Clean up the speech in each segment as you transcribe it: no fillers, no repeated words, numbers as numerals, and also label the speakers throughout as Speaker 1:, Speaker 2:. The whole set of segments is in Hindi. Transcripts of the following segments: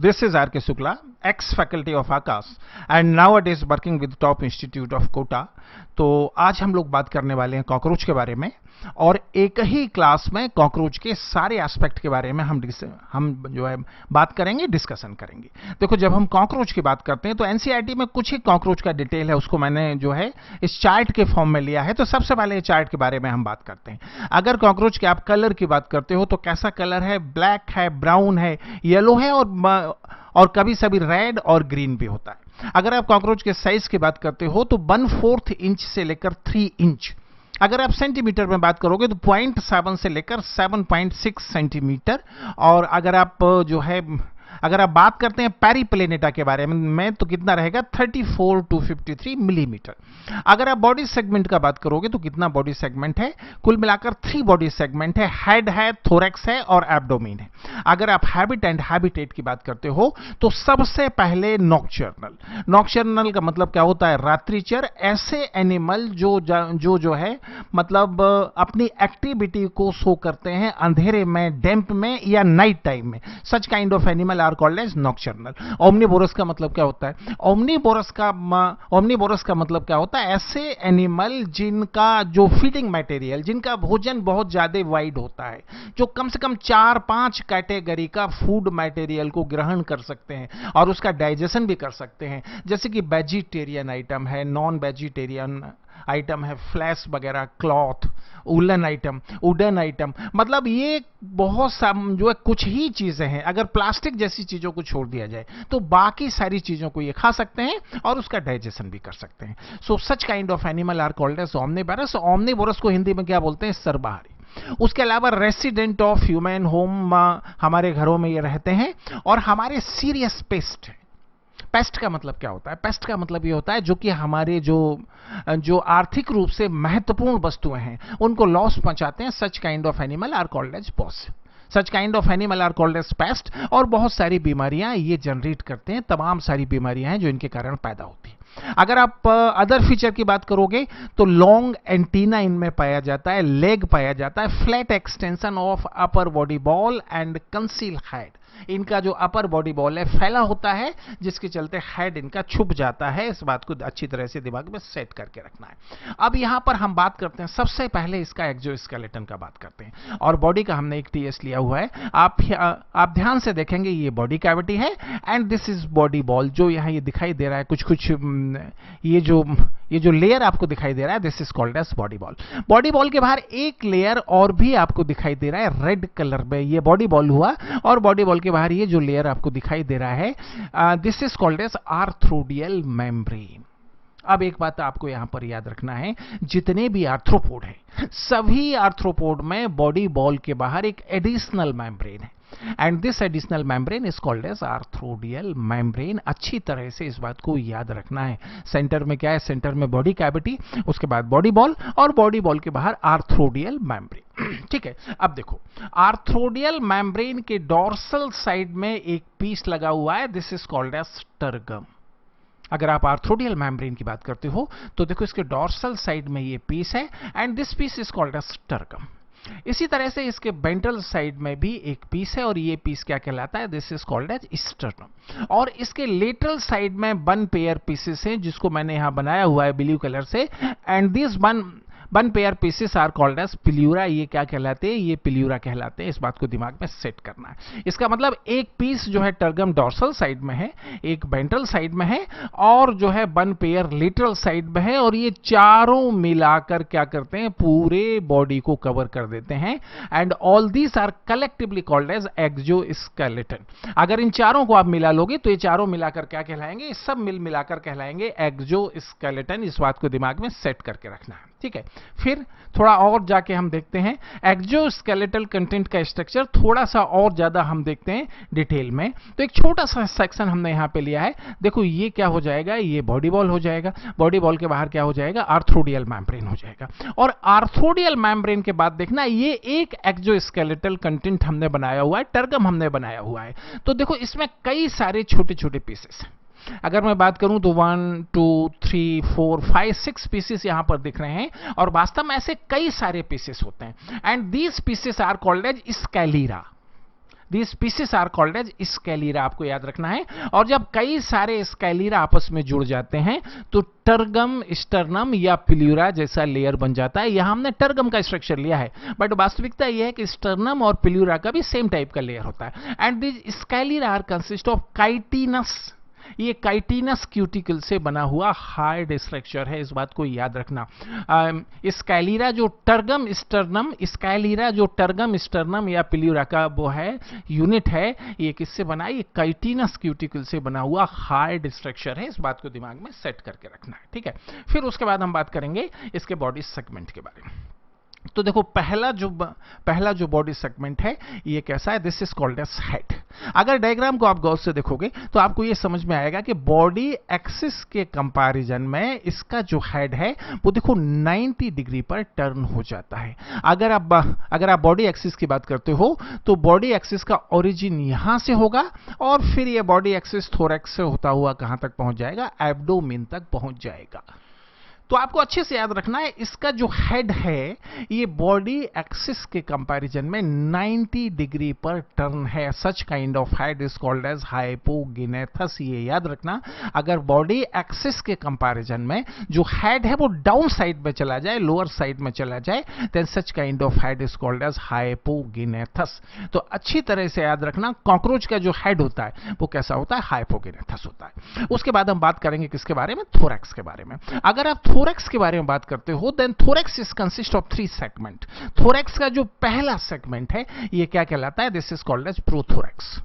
Speaker 1: This is R.K. Shukla, ex-faculty of Aakash and nowadays working with Top Institute of Kota। तो आज हम लोग बात करने वाले हैं कॉकरोच के बारे में, और एक ही क्लास में कॉकरोच के सारे एस्पेक्ट के बारे में हम जो है बात करेंगे, डिस्कशन करेंगे। देखो, जब हम कॉकरोच की बात करते हैं तो एनसीईआरटी में कुछ ही कॉकरोच का डिटेल है, उसको मैंने जो है इस चार्ट के फॉर्म में लिया है। तो सबसे पहले चार्ट के बारे में हम बात करते हैं। अगर कॉकरोच के आप कलर की बात करते हो तो कैसा कलर है? ब्लैक है, ब्राउन है, येलो है, और कभी सभी रेड और ग्रीन भी होता है। अगर आप कॉकरोच के साइज की बात करते हो तो 1/4 इंच से लेकर 3 इंच। अगर आप सेंटीमीटर में बात करोगे तो 0.7 से लेकर 7.6 सेंटीमीटर। और अगर आप बात करते हैं पेरिप्लेनेटा के बारे में तो कितना रहेगा? 34 to 53 मिलीमीटर। अगर आप बॉडी सेगमेंट का बात करोगे तो कितना बॉडी सेगमेंट है? कुल मिलाकर 3 बॉडी सेगमेंट है। हेड है, थोरैक्स है और एब्डोमेन है। अगर आप हैबिट एंड हैबिटेट की बात करते हो तो सबसे पहले नॉक्चर्नल का मतलब क्या होता है? रात्रिचर। ऐसे एनिमल जो है मतलब अपनी एक्टिविटी को शो करते हैं अंधेरे में, डैम्प में या नाइट टाइम में। Such kind of animal are called as nocturnal. Omnivorous का मतलब क्या होता है? ओमनीवोरस का मतलब क्या होता है? ऐसे एनिमल जिनका जो फीडिंग मटेरियल, जिनका भोजन बहुत ज्यादा वाइड होता है, जो कम से कम 4-5 कैटेगरी का फूड मटेरियल को ग्रहण कर सकते हैं और उसका डाइजेशन भी कर सकते हैं। जैसे कि वेजिटेरियन आइटम है, नॉन वेजिटेरियन आइटम है, फ्लैश वगैरह, क्लॉथ, वुलन आइटम, मतलब ये बहुत सा जो है कुछ ही चीजें हैं। अगर प्लास्टिक जैसी चीजों को छोड़ दिया जाए तो बाकी सारी चीजों को ये खा सकते हैं और उसका डाइजेशन भी कर सकते हैं। So such kind of animal are called as omnivorous. Omnivorous को हिंदी में क्या बोलते हैं? सर्वहारी। उसके अलावा रेसिडेंट ऑफ ह्यूमन होम, हमारे घरों में ये रहते हैं और हमारे सीरियस पेस्ट है। पेस्ट का मतलब क्या होता है? पेस्ट का मतलब ये होता है जो कि हमारे जो आर्थिक रूप से महत्वपूर्ण वस्तुएं हैं उनको लॉस पहुंचाते हैं। Such kind of animal are called as pause. Such kind of animal are called as pest. और बहुत सारी बीमारियां ये जनरेट करते हैं, तमाम सारी बीमारियां हैं जो इनके कारण पैदा होती हैं। अगर आप अदर फीचर की बात करोगे तो लॉन्ग एंटीना इनमें पाया जाता है, लेग पाया जाता है, flat extension of upper body ball and conceal head. इनका जो अपर बॉडी बॉल है फैला होता है, जिसके चलते हेड इनका छुप जाता है। इस बात को अच्छी तरह से दिमाग में सेट करके रखना है। अब यहां पर हम बात करते हैं, सबसे पहले इसका एक्सोस्केलेटन का बात करते हैं, और बॉडी का हमने एक टीएस लिया हुआ है। आप ध्यान से देखेंगे, ये बॉडी कैविटी है and this is body ball. जो यहां ये दिखाई दे रहा है कुछ ये जो लेयर आपको दिखाई दे रहा है, this is called as body ball. Body ball के बाहर एक लेयर और भी आपको दिखाई दे रहा है रेड कलर में, ये बॉडी बॉल हुआ। और बॉडी बॉल के बाहर ये जो लेयर आपको दिखाई दे रहा है, this is called as arthrodial membrane. अब एक बात आपको यहां पर याद रखना है, जितने भी आर्थ्रोपोड हैं, सभी आर्थ्रोपोड में बॉडी बॉल के बाहर एक एडिशनल मेम्ब्रेन है and this additional membrane is called as arthrodial membrane. अच्छी तरह से इस बात को याद रखना है। सेंटर में क्या है? सेंटर में बॉडी कैविटी, उसके बाद बॉडी बॉल और बॉडी बॉल के बाहर आर्थ्रोडियल मेम्ब्रेन। ठीक है, अब देखो, आर्थ्रोडियल मेम्ब्रेन के डॉर्सल साइड में एक पीस लगा हुआ है, दिस इज कॉल्ड एज स्टर्गम। अगर आप आर्थ्रोडियल मेम्ब्रेन की बात करते हो तो देखो, इसके डॉर्सल साइड में ये पीस है and this piece is called as tergum. इसी तरह से इसके वेंट्रल साइड में भी एक पीस है और ये पीस क्या कहलाता है? This is called as sternum. और इसके लेटरल साइड में 1 पेयर पीसेस हैं, जिसको मैंने यहां बनाया हुआ है ब्लू कलर से, and this 1 pair pieces are called as pleura. ये क्या कहलाते हैं? ये पिल्यूरा कहलाते हैं। इस बात को दिमाग में सेट करना है। इसका मतलब एक पीस जो है टर्गम डॉर्सल साइड में है, एक वेंट्रल साइड में है और जो है 1 पेयर लेटरल साइड में है, और ये चारों मिलाकर क्या करते हैं? पूरे बॉडी को कवर कर देते हैं and all these are collectively called as exoskeleton. अगर इन चारों को आप मिला लोगे तो ये चारों मिलाकर क्या कहलाएंगे? सब मिलाकर कहलाएंगे एक्सोस्केलेटन। इस बात को दिमाग में सेट करके रखना है। ठीक है, फिर थोड़ा और जाके हम देखते हैं एक्सोस्केलेटल कंटेंट का स्ट्रक्चर, थोड़ा सा और ज्यादा हम देखते हैं डिटेल में। तो एक छोटा सा सेक्शन हमने यहां पे लिया है। देखो, ये क्या हो जाएगा? ये बॉडी बॉल हो जाएगा। बॉडी बॉल के बाहर क्या हो जाएगा? आर्थ्रोडियल मेम्ब्रेन हो जाएगा। और आर्थ्रोडियल मेम्ब्रेन के बाद देखना, ये एक एक्सोस्केलेटल कंटेंट हमने बनाया हुआ है, टर्गम हमने बनाया हुआ है। तो देखो, इसमें कई सारे छोटे छोटे पीसेस हैं। अगर मैं बात करूं तो 1 2 3 4 5 6 पीसेस यहां पर दिख रहे हैं, और वास्तव में ऐसे कई सारे पीसेस होते हैं and these pieces are called as sclerites. These pieces are called as sclerites, आपको याद रखना है। और जब कई सारे स्कैलीरा आपस में जुड़ जाते हैं तो टर्गम, स्टर्नम या प्लूरा जैसा लेयर बन जाता है। यहां हमने टर्गम का स्ट्रक्चर लिया है, बट वास्तविकता यह है कि स्टर्नम और प्लूरा का भी सेम टाइप का लेयर होता है। And this sclerites are consist of chitinous, ये काइटिनस क्यूटिकल से बना हुआ हार्ड स्ट्रक्चर है, इस बात को याद रखना। स्कैलीरा जो टर्गम स्टर्नम, स्कैलीरा जो टर्गम स्टर्नम या प्लूरा का वो है यूनिट है, ये किससे बना है? ये काइटिनस क्यूटिकल से बना हुआ हार्ड स्ट्रक्चर है, इस बात को दिमाग में सेट करके रखना है, ठीक है। फिर उसके बाद हम बात करेंगे इसके बॉडी सेगमेंट के बारे में। तो देखो पहला जो बॉडी सेगमेंट है ये कैसा है? This is called as head. अगर डायग्राम को आप गौर से देखोगे तो आपको ये समझ में आएगा कि बॉडी एक्सिस के कंपैरिजन में इसका जो हेड है वो देखो 90 डिग्री पर टर्न हो जाता है। अगर आप बॉडी एक्सिस की बात करते हो तो बॉडी एक्सिस का ओरिजिन यहां से होगा और फिर ये बॉडी एक्सिस थोरैक्स से होता हुआ कहां तक पहुंच जाएगा? एब्डोमेन तक पहुंच जाएगा। तो आपको अच्छे से याद रखना है इसका जो हेड है ये बॉडी एक्सिस के कंपैरिजन में 90 डिग्री पर टर्न है। Such kind of head is called as hypognathous, ये याद रखना। अगर बॉडी एक्सिस के कंपैरिजन में जो हेड है वो डाउन साइड में चला जाए, लोअर साइड में चला जाए, then such kind of head is called as hypognathous. तो अच्छी तरह से याद रखना कॉकरोच का जो हेड होता है वो कैसा होता है? हाइपोगिनेथस होता है। उसके बाद हम बात करेंगे किसके बारे में? थोरैक्स के बारे में। अगर आप थोरैक्स के बारे में बात करते हो then thorax is consist of 3 segment. Thorax का जो पहला सेगमेंट है ये क्या कहलाता है? This is called as prothorax.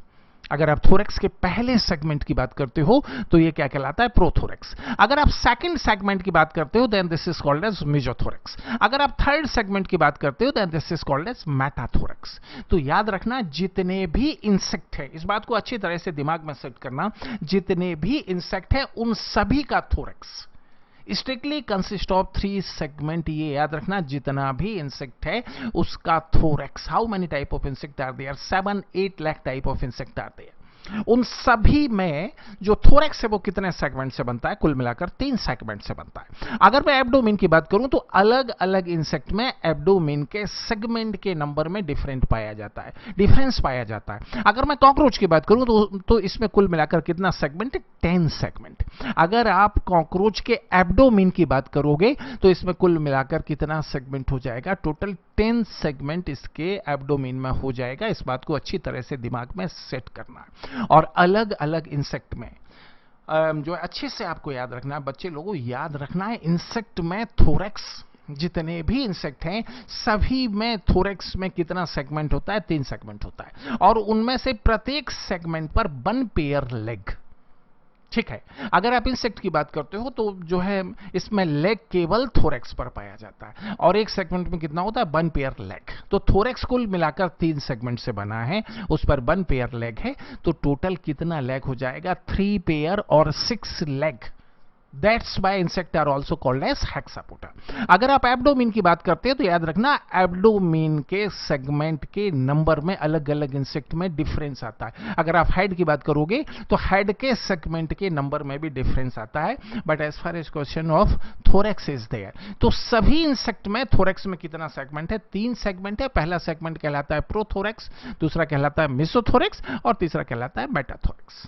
Speaker 1: अगर आप थोरैक्स के पहले सेगमेंट की बात करते हो तो ये क्या कहलाता है? प्रोथोरैक्स। अगर आप सेकंड सेगमेंट की बात करते हो then this is called as mesothorax. अगर आप थर्ड सेगमेंट की बात करते हो then this is called as metathorax. तो याद रखना जितने भी इंसेक्ट है, इस बात को अच्छी तरह से दिमाग में सेट करना, जितने भी इंसेक्ट है उन सभी का thorax strictly consist of 3 segment. ये याद रखना जितना भी इंसेक्ट है उसका thorax. How many type of insect are there? 7-8 lakh type of insect are there. उन सभी में जो थोरैक्स है वो कितने सेगमेंट से बनता है? कुल मिलाकर 3 सेगमेंट से बनता है। अगर मैं एब्डोमेन की बात करूं तो अलग अलग इंसेक्ट में एब्डोमेन के सेगमेंट के नंबर में डिफरेंस पाया जाता है। अगर मैं कॉकरोच की बात करूं तो इसमें कुल मिलाकर कितना सेगमेंट है? 10 सेगमेंट। अगर आप कॉकरोच के एब्डोमेन की बात करोगे तो इसमें कुल मिलाकर कितना सेगमेंट हो जाएगा? टोटल 10 सेगमेंट इसके एब्डोमेन में हो जाएगा। इस बात को अच्छी तरह से दिमाग में सेट करना है। और अलग अलग इंसेक्ट में जो अच्छे से आपको याद रखना है, बच्चे लोगों याद रखना है, इंसेक्ट में थोरैक्स, जितने भी इंसेक्ट हैं सभी में थोरैक्स में कितना सेगमेंट होता है? 3 सेगमेंट होता है। और उनमें से प्रत्येक सेगमेंट पर 1 पेयर लेग, ठीक है। अगर आप इंसेक्ट की बात करते हो तो जो है इसमें लेग केवल थोरैक्स पर पाया जाता है और एक सेगमेंट में कितना होता है? 1 पेयर लेग। तो थोरैक्स कुल मिलाकर 3 सेगमेंट से बना है, उस पर 1 पेयर लेग है, तो टोटल कितना लेग हो जाएगा? 3 पेयर और 6 leg. That's why insect are also called as hexapoda. अगर आप एब्डोमेन की बात करते हैं तो याद रखना एब्डोमेन के सेगमेंट के नंबर में अलग अलग इंसेक्ट में डिफरेंस आता है। अगर आप हेड की बात करोगे तो हेड के सेगमेंट के नंबर में भी डिफरेंस आता है, but as far as question of thorax is there, तो सभी इंसेक्ट में थोरैक्स में कितना सेगमेंट है? 3 सेगमेंट है। पहला सेगमेंट कहलाता है प्रोथोरैक्स, दूसरा कहलाता है मेसोथोरैक्स और तीसरा कहलाता है मेटाथोरैक्स।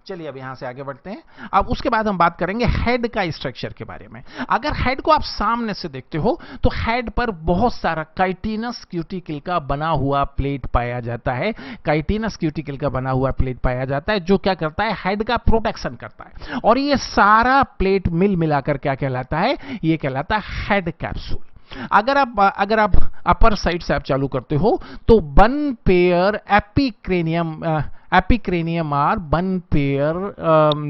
Speaker 1: चलिए अब यहां से आगे बढ़ते हैं। अब उसके बाद हम बात करेंगे हेड का स्ट्रक्चर के बारे में। अगर हेड को आप सामने से देखते हो तो हेड पर बहुत सारा काइटिनस क्यूटिकल का बना हुआ प्लेट पाया जाता है। काइटिनस क्यूटिकल का बना हुआ प्लेट पाया जाता है जो क्या करता है? हेड का प्रोटेक्शन करता है। और ये सारा प्लेट मिल मिलाकर क्या कहलाता है? ये कहलाता है हेड कैप्सूल। अगर आप अपर साइड से आप चालू करते हो तो 1 pair epicranium or 1 pair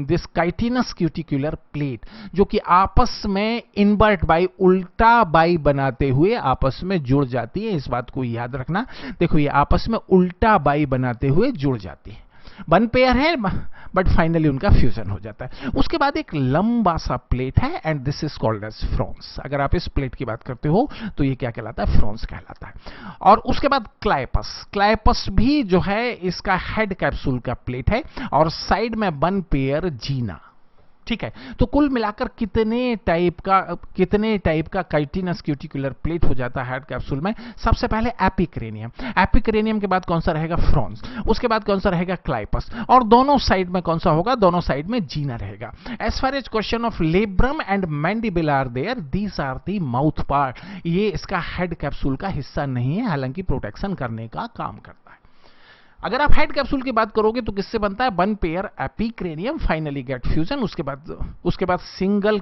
Speaker 1: this chitinous cuticular plate, जो कि आपस में इन्वर्ट बाई, उल्टा बाई बनाते हुए आपस में जुड़ जाती है। इस बात को याद रखना। देखो ये आपस में उल्टा बाई बनाते हुए जुड़ जाती है। 1 पेयर है बट फाइनली उनका फ्यूजन हो जाता है। उसके बाद एक लंबा सा प्लेट है and this is called as frons. अगर आप इस प्लेट की बात करते हो तो ये क्या कहलाता है? फ्रॉन्स कहलाता है। और उसके बाद क्लाइपस भी जो है इसका हेड कैप्सूल का प्लेट है और साइड में 1 पेयर जीना, ठीक है। तो कुल मिलाकर कितने टाइप का काइटिनस क्यूटिकुलर प्लेट हो जाता है हेड कैप्सूल में? सबसे पहले एपिक्रेनियम, एपिक्रेनियम के बाद कौन सा रहेगा? फ्रॉन्स, उसके बाद कौन सा रहेगा? क्लाइपस, और दोनों साइड में कौन सा होगा? दोनों साइड में जीना रहेगा। As far as question of labrum and mandible are there, these are the mouth part. ये इसका हेड कैप्सूल का हिस्सा नहीं है, हालांकि प्रोटेक्शन करने का काम करता है। अगर आप हेड कैप्सूल की बात करोगे तो किससे बनता है? One pair epicranium finally get fusion, उसके बाद single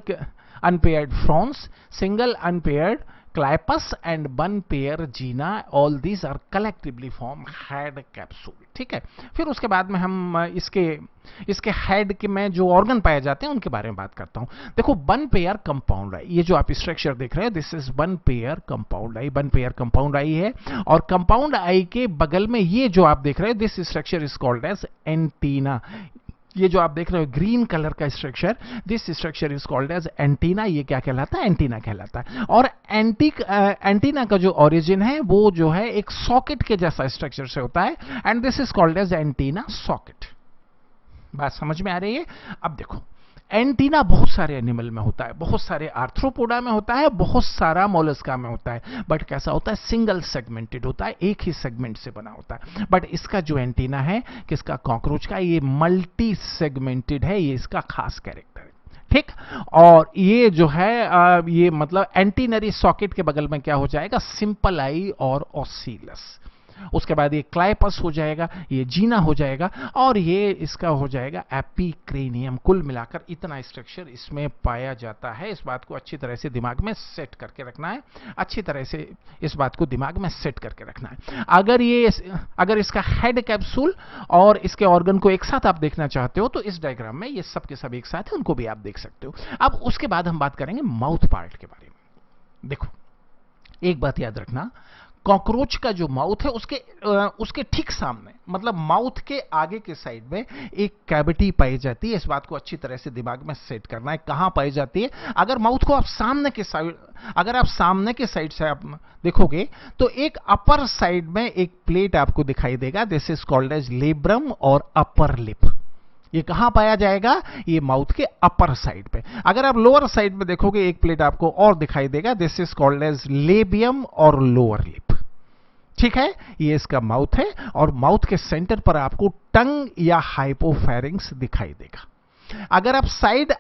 Speaker 1: unpaired frons, single unpaired clypeus and one pair gena, all these are collectively form head capsule. ठीक है। फिर उसके बाद में हम इसके हेड के में जो ऑर्गन पाए जाते हैं उनके बारे में बात करता हूं। देखो, वन पेयर कंपाउंड आई, ये जो आप स्ट्रक्चर देख रहे हैं, this is one pair compound eye, one pair compound eye है। और कंपाउंड आई के बगल में ये जो आप देख रहे हैं, this structure is called as antenna. ये जो आप देख रहे हो ग्रीन कलर का structure, this structure is called as antenna. ये क्या कहलाता है? एंटीना कहलाता है। और एंटीना का जो ओरिजिन है वो जो है एक सॉकेट के जैसा स्ट्रक्चर से होता है, and this is called as antenna socket. बात समझ में आ रही है? अब देखो, एंटीना बहुत सारे एनिमल में होता है, बहुत सारे आर्थ्रोपोडा में होता है, बहुत सारा मोलस्का में होता है, बट कैसा होता है? सिंगल सेगमेंटेड होता है, एक ही सेगमेंट से बना होता है। बट इसका जो एंटीना है किसका? कॉकरोच का, ये मल्टी सेगमेंटेड है, ये इसका खास कैरेक्टर है। ठीक। और ये जो है ये मतलब एंटीनरी सॉकेट के बगल में क्या हो जाएगा? सिंपल आई और ऑसिलस। उसके बाद ये क्लाइपस हो जाएगा, ये जीना हो जाएगा, और ये इसका हो जाएगा एपिक्रेनियम। कुल मिलाकर इतना स्ट्रक्चर इसमें पाया जाता है। इस बात को अच्छी तरह से दिमाग में सेट करके रखना है, अच्छी तरह से इस बात को दिमाग में सेट करके रखना है। अगर इसका हेड कैप्सूल और इसके ऑर्गन को एक साथ आप देखना चाहते हो तो इस डायग्राम में ये सब के सब एक साथ है, उनको भी आप देख सकते हो। अब उसके बाद हम बात करेंगे माउथ पार्ट के बारे में। देखो, एक बात याद रखना, कॉकरोच का जो माउथ है उसके ठीक सामने, मतलब माउथ के आगे के साइड में एक कैविटी पाई जाती है। इस बात को अच्छी तरह से दिमाग में सेट करना है, कहां पाई जाती है। अगर माउथ को आप सामने के साइड से आप देखोगे तो एक अपर साइड में एक प्लेट आपको दिखाई देगा, this is called as labrum और अपर लिप। ये कहां पाया जाएगा? ये माउथ के अपर साइड पे। अगर आप लोअर साइड में देखोगे एक प्लेट आपको और दिखाई देगा, this is called as labium और लोअर लिप। ठीक है, ये इसका माउथ है, और माउथ के सेंटर पर आपको टंग या हाइपोफेरिंक्स दिखाई देगा। अगर आप साइड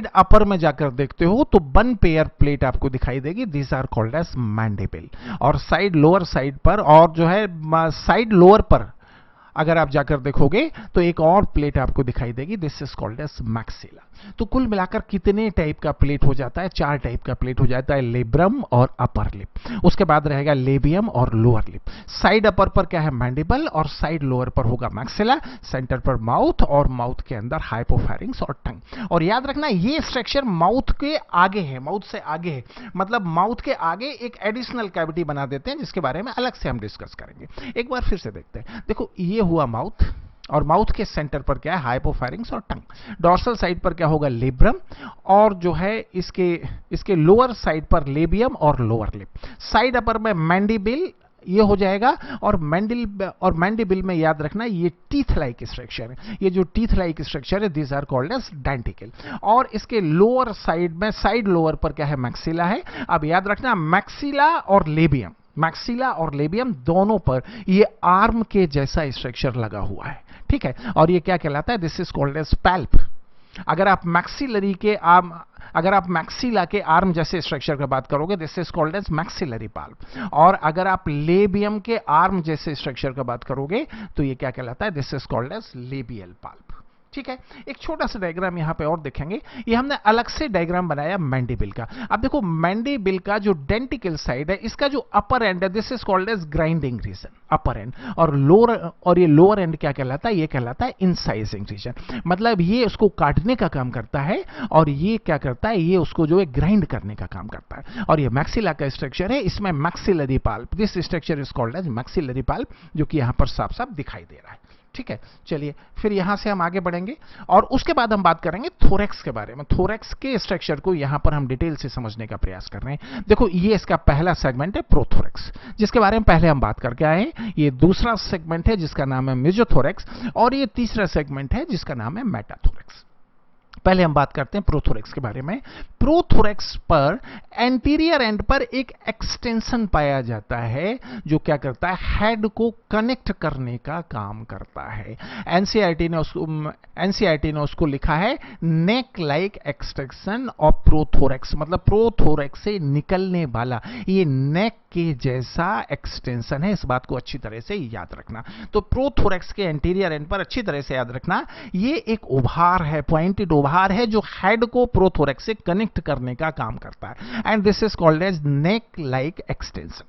Speaker 1: अपर में जाकर देखते हो तो वन पेयर प्लेट आपको दिखाई देगी, this are called as mandible. और साइड लोअर साइड पर, और जो है साइड लोअर पर अगर आप जाकर देखोगे तो एक और प्लेट आपको दिखाई देगी, this is called as maxilla. तो कुल मिलाकर कितने टाइप का प्लेट हो जाता है? 4 टाइप का प्लेट हो जाता है, लेब्रम और अपर लिप। उसके बाद रहेगा लेबियम और लोअर लिप। साइड अपर पर क्या है? मैंडिबल, और साइड लोअर पर होगा मैक्सिला, सेंटर पर माउथ, और माउथ के अंदर हाइपोफेरिंक्स और टंग। और याद रखना, ये स्ट्रक्चर माउथ के आगे है, माउथ से आगे है, मतलब माउथ के आगे एक एडिशनल कैविटी बना देते हैं, जिसके बारे में अलग से हम डिस्कस करेंगे। एक बार फिर से देखते हैं। देखो, ये हुआ माउथ, और माउथ के सेंटर पर क्या है? हाइपोफेरिंक्स और टंग। डॉर्सल साइड पर क्या होगा? लेब्रम, और जो है इसके लोअर साइड पर लेबियम और लोअर लिप। साइड अपर में मैंडिबिल ये हो जाएगा, और मैंडिबिल में याद रखना ये टीथ लाइक स्ट्रक्चर है। ये जो टीथ लाइक स्ट्रक्चर है, दिस आर कॉल्ड एज डेंटिकल। और इसके लोअर साइड में, साइड लोअर पर क्या है? मैक्सिला है। अब याद रखना, मैक्सिला और लेबियम दोनों पर ये आर्म के जैसा स्ट्रक्चर लगा हुआ है। ठीक है, और ये क्या कहलाता है? This is called as palp. अगर आप मैक्सिला के आर्म जैसे स्ट्रक्चर की बात करोगे, this is called as maxillary palp. और अगर आप लेबियम के आर्म जैसे स्ट्रक्चर की बात करोगे तो ये क्या कहलाता है? This is called as labial palp. ठीक है, एक छोटा सा डायग्राम यहां पे और देखेंगे। ये हमने अलग से डायग्राम बनाया मैंडिबिल का। अब देखो, मैंडिबिल का जो डेंटिकल साइड है, इसका जो अपर एंड है, this is called as grinding region, upper end. और ये लोअर एंड क्या कहलाता है? ये कहलाता है इंसाइजिंग रीजन। मतलब ये उसको काटने का काम करता है, और ये क्या करता है? ये उसको जो है ग्राइंड करने का काम करता है। और ये मैक्सिला का स्ट्रक्चर है, इसमें maxillary palp, this structure is called as maxillary palp, जो कि यहां पर साफ साफ दिखाई दे रहा है। ठीक है, चलिए फिर यहां से हम आगे बढ़ेंगे, और उसके बाद हम बात करेंगे थोरैक्स के बारे में। थोरैक्स के स्ट्रक्चर को यहां पर हम डिटेल से समझने का प्रयास कर रहे हैं। देखो, ये इसका पहला सेगमेंट है प्रोथोरैक्स, जिसके बारे में पहले हम बात करके आए हैं। ये दूसरा सेगमेंट है जिसका नाम है मेसोथोरैक्स, और ये तीसरा सेगमेंट है जिसका नाम है मेटाथोरैक्स। पहले हम बात करते हैं प्रोथोरेक्स के बारे में। प्रोथोरेक्स पर एंटीरियर एंड पर एक एक्सटेंशन पाया जाता है जो क्या करता है, हेड को कनेक्ट करने का काम करता है। एनसीईआरटी ने उसको लिखा है नेक लाइक एक्सटेंशन ऑफ प्रोथोरेक्स, मतलब प्रोथोरेक्स से निकलने वाला ये नेक के जैसा एक्सटेंशन है। इस बात को अच्छी तरह से याद रखना। तो प्रोथोरेक्स के एंटीरियर एंड पर अच्छी तरह से याद रखना, ये एक उभार है, पॉइंटेड उभार है जो हेड को प्रोथोरेक्स से कनेक्ट करने का काम करता है, and this is called as neck like extension.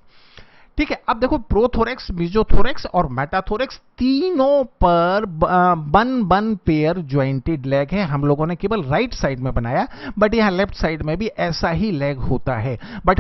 Speaker 1: ठीक है, अब देखो प्रोथोरेक्स, मेसोथोरेक्स और मेटाथोरेक्स तीनों पर वन पेयर ज्वाइंटेड लेग है। हम लोगों ने केवल राइट साइड में बनाया, बट यहां लेफ्ट साइड में भी ऐसा ही लेग होता है। बट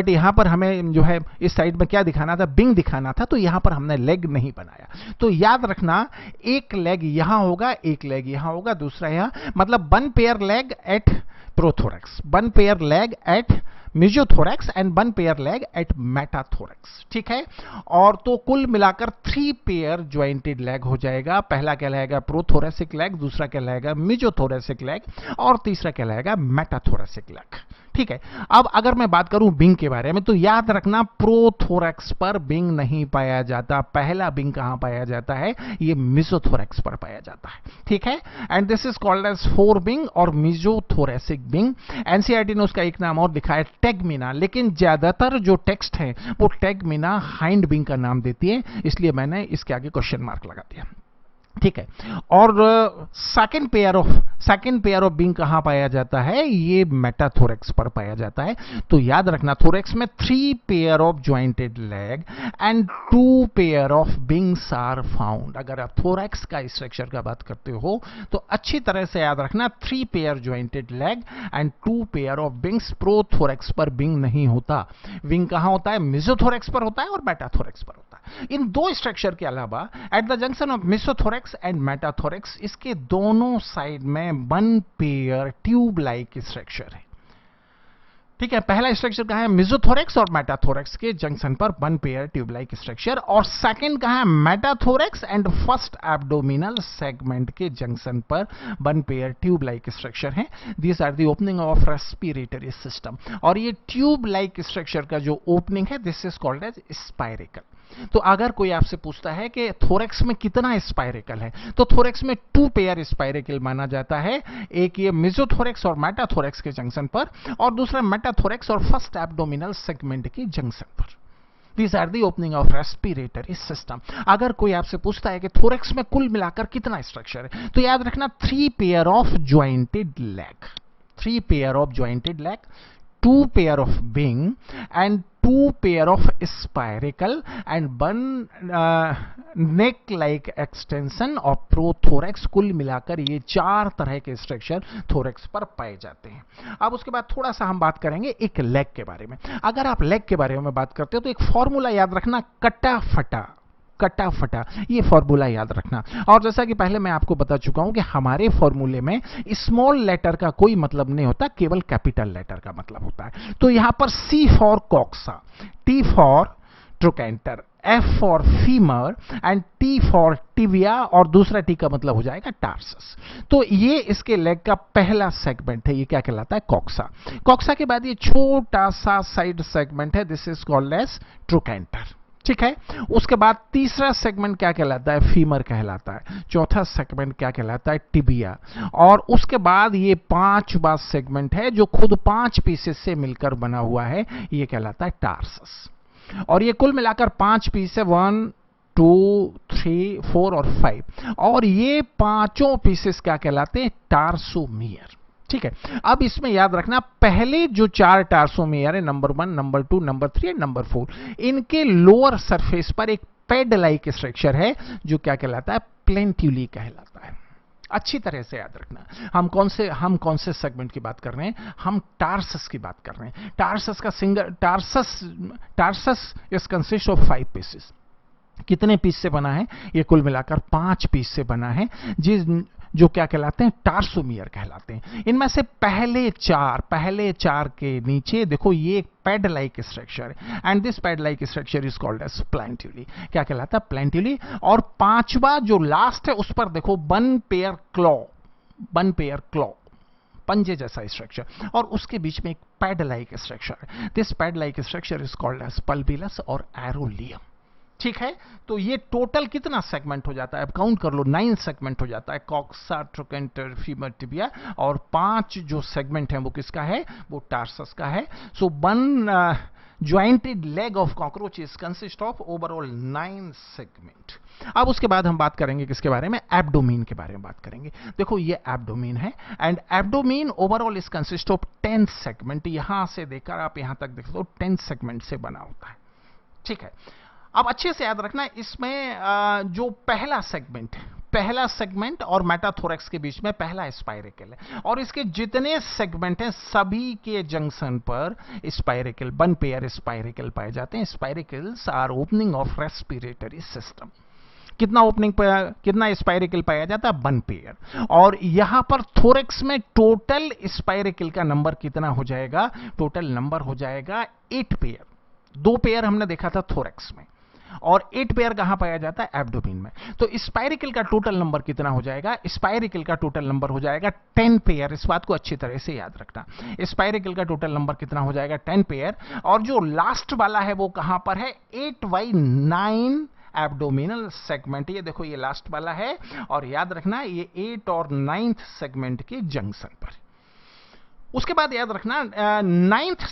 Speaker 1: यहां पर हमें जो है इस साइड में क्या दिखाना था, विंग दिखाना था, तो यहां पर हमने लेग नहीं बनाया। तो याद रखना, एक लेग यहां होगा, एक लेग यहां होगा, दूसरा यहां, मतलब one pair leg at prothorax, one pair leg at mesothorax and one pair leg at metathorax. ठीक है, और तो कुल मिलाकर 3 पेयर ज्वाइंटेड लेग हो जाएगा। पहला कहलाएगा प्रोथोरेसिक लेग, दूसरा कहलाएगा मेसोथोरेसिक लेग और तीसरा कहलाएगा मेटाथोरेसिक लेग। ठीक है, अब अगर मैं बात करूं विंग के बारे में, तो याद रखना प्रोथोरेक्स पर विंग नहीं पाया जाता। पहला विंग कहां पाया जाता है, ये मेसोथोरेक्स पर पाया जाता है। ठीक है, and this is called as fore wing और मेसोथोरेसिक विंग। एनसीईआरटी ने उसका एक नाम और लिखा है टेगमिना, लेकिन ज्यादातर जो टेक्स्ट है वो टेगमिना हाइंड विंग का नाम देती है, इसलिए मैंने इसके आगे क्वेश्चन मार्क लगा दिया। ठीक है, और सेकंड पेयर ऑफ विंग कहां पाया जाता है, ये मेटाथोरेक्स पर पाया जाता है। तो याद रखना, थोरेक्स में 3 pair of jointed leg and 2 pair of wings are found. अगर आप थोरेक्स का स्ट्रक्चर का बात करते हो तो अच्छी तरह से याद रखना, 3 pair jointed leg and 2 pair of wings. Prothorax पर विंग नहीं होता। विंग कहां होता है, मेसोथोरेक्स पर होता है और मेटाथोरेक्स पर होता है। इन दो स्ट्रक्चर के अलावा at the junction of mesothorax and metathorax, इसके दोनों साइड में one pair tube like structure है। ठीक है, पहला स्ट्रक्चर कहां है, मेसोथोरेक्स और मेटाथोरेक्स के जंक्शन पर one pair tube like structure, और सेकंड कहां है, metathorax and first abdominal segment के जंक्शन पर one pair tube like structure है। These are the opening of respiratory system, और ये ट्यूब लाइक स्ट्रक्चर का जो ओपनिंग है, this is called as spiracle. तो अगर कोई आपसे पूछता है कि थोरेक्स में कितना स्पाइरेकल है, तो थोरेक्स में 2 पेयर स्पाइरेकल माना जाता है। एक ये मेसोथोरेक्स और मेटाथोरेक्स के जंक्शन पर, और दूसरा मेटाथोरेक्स और फर्स्ट एब्डोमिनल सेगमेंट के जंक्शन पर। These are the opening of respiratory system. अगर कोई आपसे पूछता है कि थोरेक्स में कुल मिलाकर कितना स्ट्रक्चर है, तो याद रखना 3 pair of jointed leg, 3 pair of jointed leg, 2 pair of wing and 2 pair of spiracle and 1 neck like extension of prothorax. कुल मिलाकर ये 4 तरह के स्ट्रक्चर थोरेक्स पर पाए जाते हैं। अब उसके बाद थोड़ा सा हम बात करेंगे एक लेग के बारे में। अगर आप लेग के बारे में बात करते हो तो एक फॉर्मूला याद रखना, कटा फटा, ये फॉर्मूला याद रखना। और जैसा कि पहले मैं आपको बता चुका हूं कि हमारे फॉर्मूले में स्मॉल लेटर का कोई मतलब नहीं होता, केवल कैपिटल लेटर का मतलब होता है। तो यहां पर C for coxa, T for trochanter, F for femur and T for tibia, और दूसरा T का मतलब हो जाएगा टार्सस। तो ये इसके लेग का पहला सेगमेंट है, ये क्या कहलाता है, कॉक्सा। कॉक्सा के बाद ये छोटा सा साइड सेगमेंट है, this is called as trochanter. ठीक है, उसके बाद तीसरा सेगमेंट क्या कहलाता है, फीमर कहलाता है। चौथा सेगमेंट क्या कहलाता है, टिबिया। और उसके बाद ये 5वां सेगमेंट है जो खुद 5 पीसेस से मिलकर बना हुआ है, ये कहलाता है टार्सस। और ये कुल मिलाकर 5 पीस है, 1 2 3 4 और 5, और ये पांचों पीसेस क्या कहलाते हैं, टार्सोमियर। ठीक है, अब इसमें याद रखना, पहले जो 4 टार्सोमियर है, number 1, number 2, number 3 and number 4, इनके लोअर सरफेस पर एक पैड लाइक स्ट्रक्चर है जो क्या कहलाता है, प्लेंट्यूली कहलाता है। अच्छी तरह से याद रखना, हम कौन से सेगमेंट की बात कर रहे हैं, हम टार्सस की बात कर रहे हैं। टार्सस का single tarsus is consist of 5 pieces. कितने पीस से बना है, ये कुल मिलाकर 5 पीस से बना है, जो क्या कहलाते हैं, टार्सोमियर कहलाते हैं। इनमें से पहले चार के नीचे देखो, ये एक पैड लाइक स्ट्रक्चर है, and this pad like structure is called as plantulae. क्या कहलाता है, प्लेंट्यूली। और 5वां जो लास्ट है उस पर देखो 1 pair claw, one pair claw, पंजे जैसा स्ट्रक्चर, और उसके बीच में एक पैड लाइक स्ट्रक्चर है। This pad like structure is called as pulvillus और एरोलियम। ठीक है, तो ये टोटल कितना सेगमेंट हो जाता है, अब काउंट कर लो, 9 सेगमेंट हो जाता है, कॉक्सा, ट्रोकेंटर, फीमर, टिबिया, और 5 जो सेगमेंट है वो किसका है, वो टार्सस का है। So one jointed leg of cockroaches consist of overall 9 segment. अब उसके बाद हम बात करेंगे किसके बारे में, एब्डोमेन के बारे में बात करेंगे। देखो ये एब्डोमेन है, and abdomen overall is consist of 10 segment. यहां से देखकर आप यहां तक देख लो 10 सेगमेंट से बना होता है। ठीक है, अब अच्छे से याद रखना, इसमें जो पहला सेगमेंट और मेटाथोरेक्स के बीच में पहला स्पाइरेकल है, और इसके जितने सेगमेंट हैं सभी के जंक्शन पर स्पाइरेकल, वन पेयर स्पाइरेकल पाए जाते हैं। Spiracles are opening of respiratory system. कितना स्पाइरेकल पाया जाता है, वन पेयर, और यहां पर थोरेक्स में टोटल स्पाइरेकल का नंबर कितना हो जाएगा, टोटल नंबर हो जाएगा 8 पेयर। 2 पेयर हमने देखा था थोरेक्स में, और 8 पेयर कहां पाया जाता है, एब्डोमेन में। तो स्पाइरेकल का टोटल नंबर कितना हो जाएगा, स्पाइरेकल का टोटल नंबर हो जाएगा 10 पेयर। इस बात को अच्छी तरह से याद रखना, स्पाइरेकल का टोटल नंबर कितना हो जाएगा, 10 पेयर। और जो लास्ट वाला है वो कहां पर है, 8/9 एब्डोमिनल सेगमेंट। ये देखो ये लास्ट वाला है, और याद रखना ये 8 और 9th सेगमेंट के जंक्शन पर। उसके बाद याद रखना 9th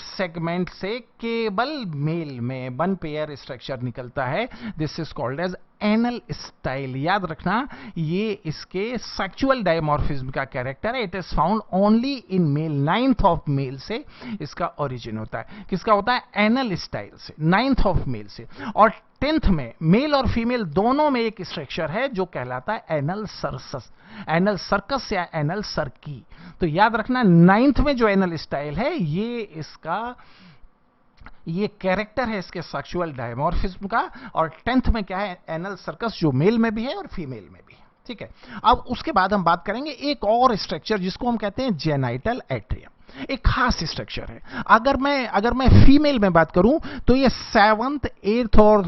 Speaker 1: सेगमेंट से केवल मेल में वन पेयर स्ट्रक्चर निकलता है। This is called as anal style. याद रखना ये इसके सेक्सुअल डायमॉर्फिज्म का कैरेक्टर है। It is found only in male. 9th of male से इसका ओरिजिन होता है। किसका होता है, एनल स्टाइल से, 9th ऑफ मेल से। और 10th में मेल और फीमेल दोनों में एक स्ट्रक्चर है जो कहलाता है एनल सर्कस या एनल सर्की। तो याद रखना 9th में जो एनल स्टाइल है ये कैरेक्टर है इसके सेक्सुअल डायमॉर्फिज्म का, और 10th में क्या है, एनल सर्कस, जो मेल में भी है और फीमेल में भी है। ठीक है, अब उसके बाद हम बात करेंगे एक और स्ट्रक्चर जिसको हम कहते हैं जेनाइटल एट्रियम। एक खास स्ट्रक्चर है। अगर मैं फीमेल में बात करूं तो ये 7th, 8th और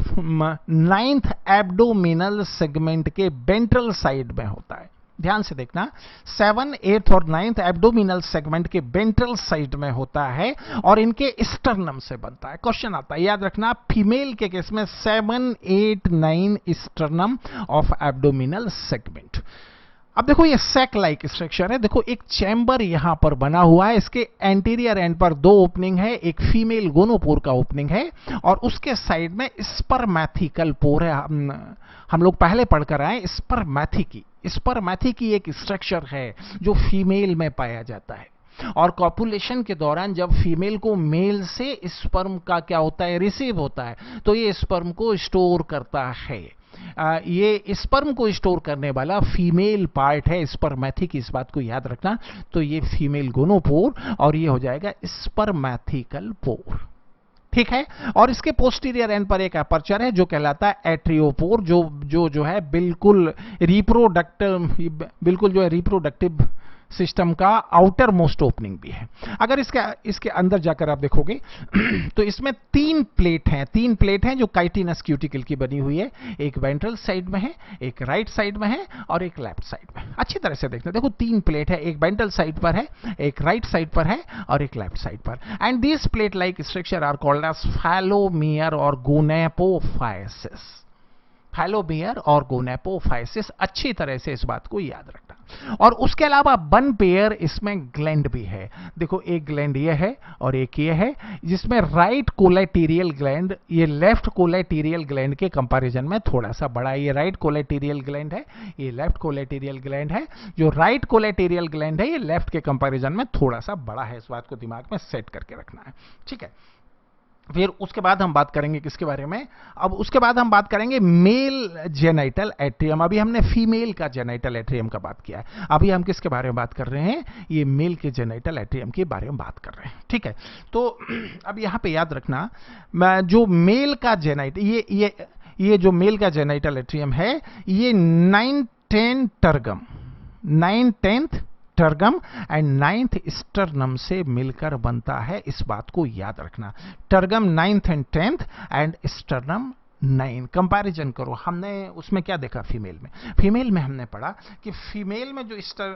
Speaker 1: 9th एब्डोमिनल सेगमेंट के वेंट्रल साइड में होता है। ध्यान से देखना, 7, 8 और 9th एब्डोमिनल सेगमेंट के वेंट्रल साइड में होता है, और इनके स्टर्नम से बनता है। क्वेश्चन आता है, याद रखना फीमेल के केस में 7, 8, 9 स्टर्नम ऑफ एब्डोमिनल सेगमेंट। अब देखो ये सैक लाइक स्ट्रक्चर है। देखो एक चैम्बर यहां पर बना हुआ है, इसके एंटीरियर एंड पर 2 ओपनिंग है, एक फीमेल गोनोपोर का ओपनिंग है, और उसके साइड में स्पर्मैथिकल पोर है। हम लोग पहले पढ़कर आए स्पर्मैथिकी एक स्ट्रक्चर है जो फीमेल में पाया जाता है, और कॉपुलेशन के दौरान जब फीमेल को मेल से स्पर्म का क्या होता है, रिसीव होता है, तो ये स्पर्म को स्टोर करता है। ये स्पर्म को स्टोर करने वाला फीमेल पार्ट है स्पर्मैथिक, इस बात को याद रखना। तो ये फीमेल गोनोपोर, और ये हो जाएगा स्पर्मैथिकल पोर। ठीक है, और इसके पोस्टीरियर एंड पर एक अपर्चर है जो कहलाता है एट्रियोपोर, जो है बिल्कुल रिप्रोडक्टिव सिस्टम का आउटर मोस्ट ओपनिंग भी है। अगर इसके अंदर जाकर आप देखोगे तो इसमें 3 प्लेट हैं जो काइटिनस क्यूटिकल की बनी हुई है। एक वेंट्रल साइड में है, एक राइट साइड में है, और एक लेफ्ट साइड में। अच्छी तरह से देखना, देखो 3 प्लेट है, एक वेंट्रल साइड पर है, एक राइट साइड पर है, और एक लेफ्ट साइड पर। And this plate like structure are called as phallomere और गोनेपोफाइसिस। अच्छी तरह से इस बात को याद रखना। और उसके अलावा वन पेयर इसमें ग्लैंड भी है। देखो एक ग्लैंड ये है और एक ये है, जिसमें राइट कोलेटेरियल ग्लैंड ये लेफ्ट कोलेटेरियल ग्लैंड के कंपैरिजन में थोड़ा सा बड़ा है। ये राइट कोलेटेरियल ग्लैंड है, ये लेफ्ट कोलेटेरियल ग्लैंड है। जो राइट कोलेटेरियल ग्लैंड है ये लेफ्ट के कंपैरिजन में थोड़ा सा बड़ा है। इस बात को दिमाग में सेट करके रखना है। ठीक है, फिर उसके बाद हम बात करेंगे किसके बारे में, अब उसके बाद हम बात करेंगे मेल जेनाइटल एट्रियम। अभी हमने फीमेल का जेनाइटल एट्रियम का बात किया है, अभी हम किसके बारे में बात कर रहे हैं, ये मेल के जेनाइटल एट्रियम के बारे में बात कर रहे हैं। ठीक है, तो अब यहां पे याद रखना, जो मेल का ये जो मेल का जेनाइटल एट्रियम है ये 9-10 टर्गम एंड 9th स्टर्नम से मिलकर बनता है। इस बात को याद रखना, tergum 9th and 10th and sternum 9। Comparison करो, हमने उसमें क्या देखा फीमेल में हमने पढ़ा कि फीमेल में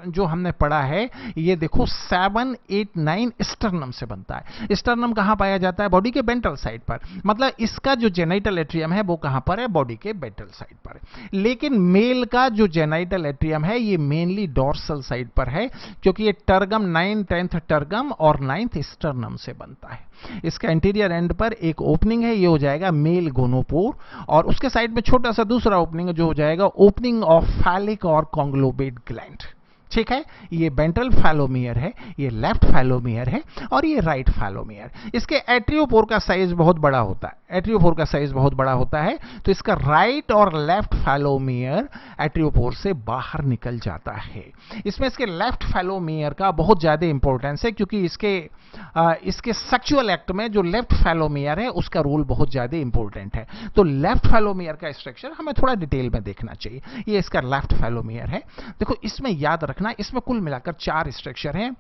Speaker 1: जो हमने पढ़ा है, ये देखो 7, 8, 9 स्टर्नम से बनता है। स्टर्नम कहां पाया जाता है? बॉडी के वेंट्रल साइड पर। मतलब इसका जो जेनाइटल एट्रियम है वो कहां पर है? बॉडी के वेंट्रल साइड पर है। लेकिन मेल का जो जेनाइटल एट्रियम है ये मेनली डोर्सल साइड पर है, क्योंकि ये टर्गम 9, 10th टर्गम और 9th स्टर्नम से बनता है। इसका इंटीरियर एंड पर एक ओपनिंग है, ये हो जाएगा मेल गोनोपोर, और उसके साइड में छोटा सा दूसरा ओपनिंग है जो हो जाएगा ओपनिंग ऑफ फैलिक और कॉन्ग्लोबेट ग्लैंड। ठीक है, ये वेंट्रल फैलोमियर है, ये लेफ्ट फैलोमियर है और ये राइट फैलोमियर। इसके एट्रियोपोर का साइज बहुत बड़ा होता है, एट्रियोपोर का साइज बहुत बड़ा होता है, तो इसका राइट और लेफ्ट फैलोमियर एट्रियोपोर से बाहर निकल जाता है। इसमें इसके लेफ्ट फैलोमियर का बहुत ज्यादा इंपॉर्टेंस है, क्योंकि इसके सेक्सुअल एक्ट में जो लेफ्ट फैलोमियर है उसका रोल बहुत ज्यादा इंपॉर्टेंट है। तो लेफ्ट फैलोमियर का स्ट्रक्चर हमें थोड़ा डिटेल में देखना चाहिए। ये इसका लेफ्ट फैलोमियर है। देखो इसमें याद रखना, इसमें कुल मिलाकर 4 स्ट्रक्चर हैं।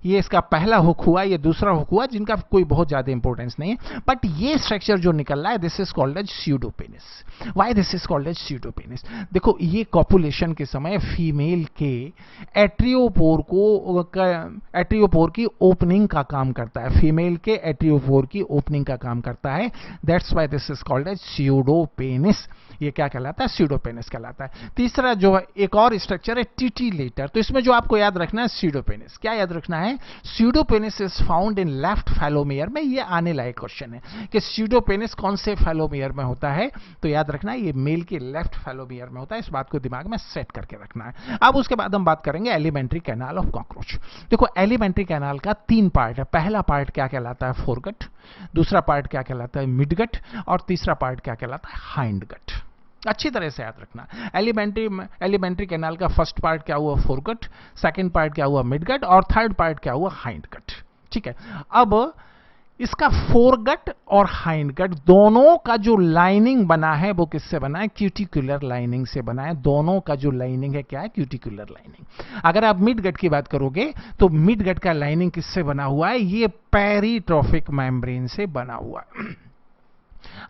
Speaker 1: ये इसका पहला हुक हुआ, ये दूसरा हुक हुआ, जिनका कोई बहुत ज्यादा इंपॉर्टेंस नहीं है। बट ये स्ट्रक्चर जो निकल रहा है, this is called as pseudopenis. Why this is called as pseudopenis? देखो ये कॉपुलेशन के समय फीमेल के एट्रियोपोर की ओपनिंग का काम करता है, फीमेल के एट्रियोपोर की ओपनिंग का काम करता है। That's why this is called as pseudopenis. ये क्या कहलाता है? स्यूडोपेनिस कहलाता है। तीसरा जो है एक और स्ट्रक्चर है टिटिलेटर। तो इसमें जो आपको याद रखना है स्यूडोपेनिस, क्या याद रखना है? Pseudopenis is found in left phallomere में। ये आने लायक क्वेश्चन है कि स्यूडोपेनिस कौन से फैलोमियर में होता है, तो याद रखना है ये मेल के लेफ्ट फैलोमियर में होता है। इस बात को दिमाग में सेट करके रखना है। अब उसके बाद हम बात करेंगे एलिमेंट्री कैनाल ऑफ कॉकरोच। देखो एलिमेंट्री कैनाल का 3 पार्ट है। पहला पार्ट क्या कहलाता है? फोरगट। दूसरा पार्ट क्या कहलाता है? मिडगट। और तीसरा पार्ट क्या कहलाता है? हाइंडगट। अच्छी तरह से याद रखना। एलिमेंट्री कैनाल का फर्स्ट पार्ट क्या हुआ? फोरगट। सेकंड पार्ट क्या हुआ? मिडगट। और थर्ड पार्ट क्या हुआ? हाइंडगट। ठीक है, अब इसका फोरगट और हाइंडगट दोनों का जो लाइनिंग बना है वो किससे बना है? क्यूटिकुलर लाइनिंग से बना है। दोनों का जो लाइनिंग है क्या है? Cuticular lining. अगर आप मिडगट की बात करोगे तो मिडगट का लाइनिंग किससे बना हुआ है? ये पेरिट्रोफिक मेम्ब्रेन से बना हुआ है।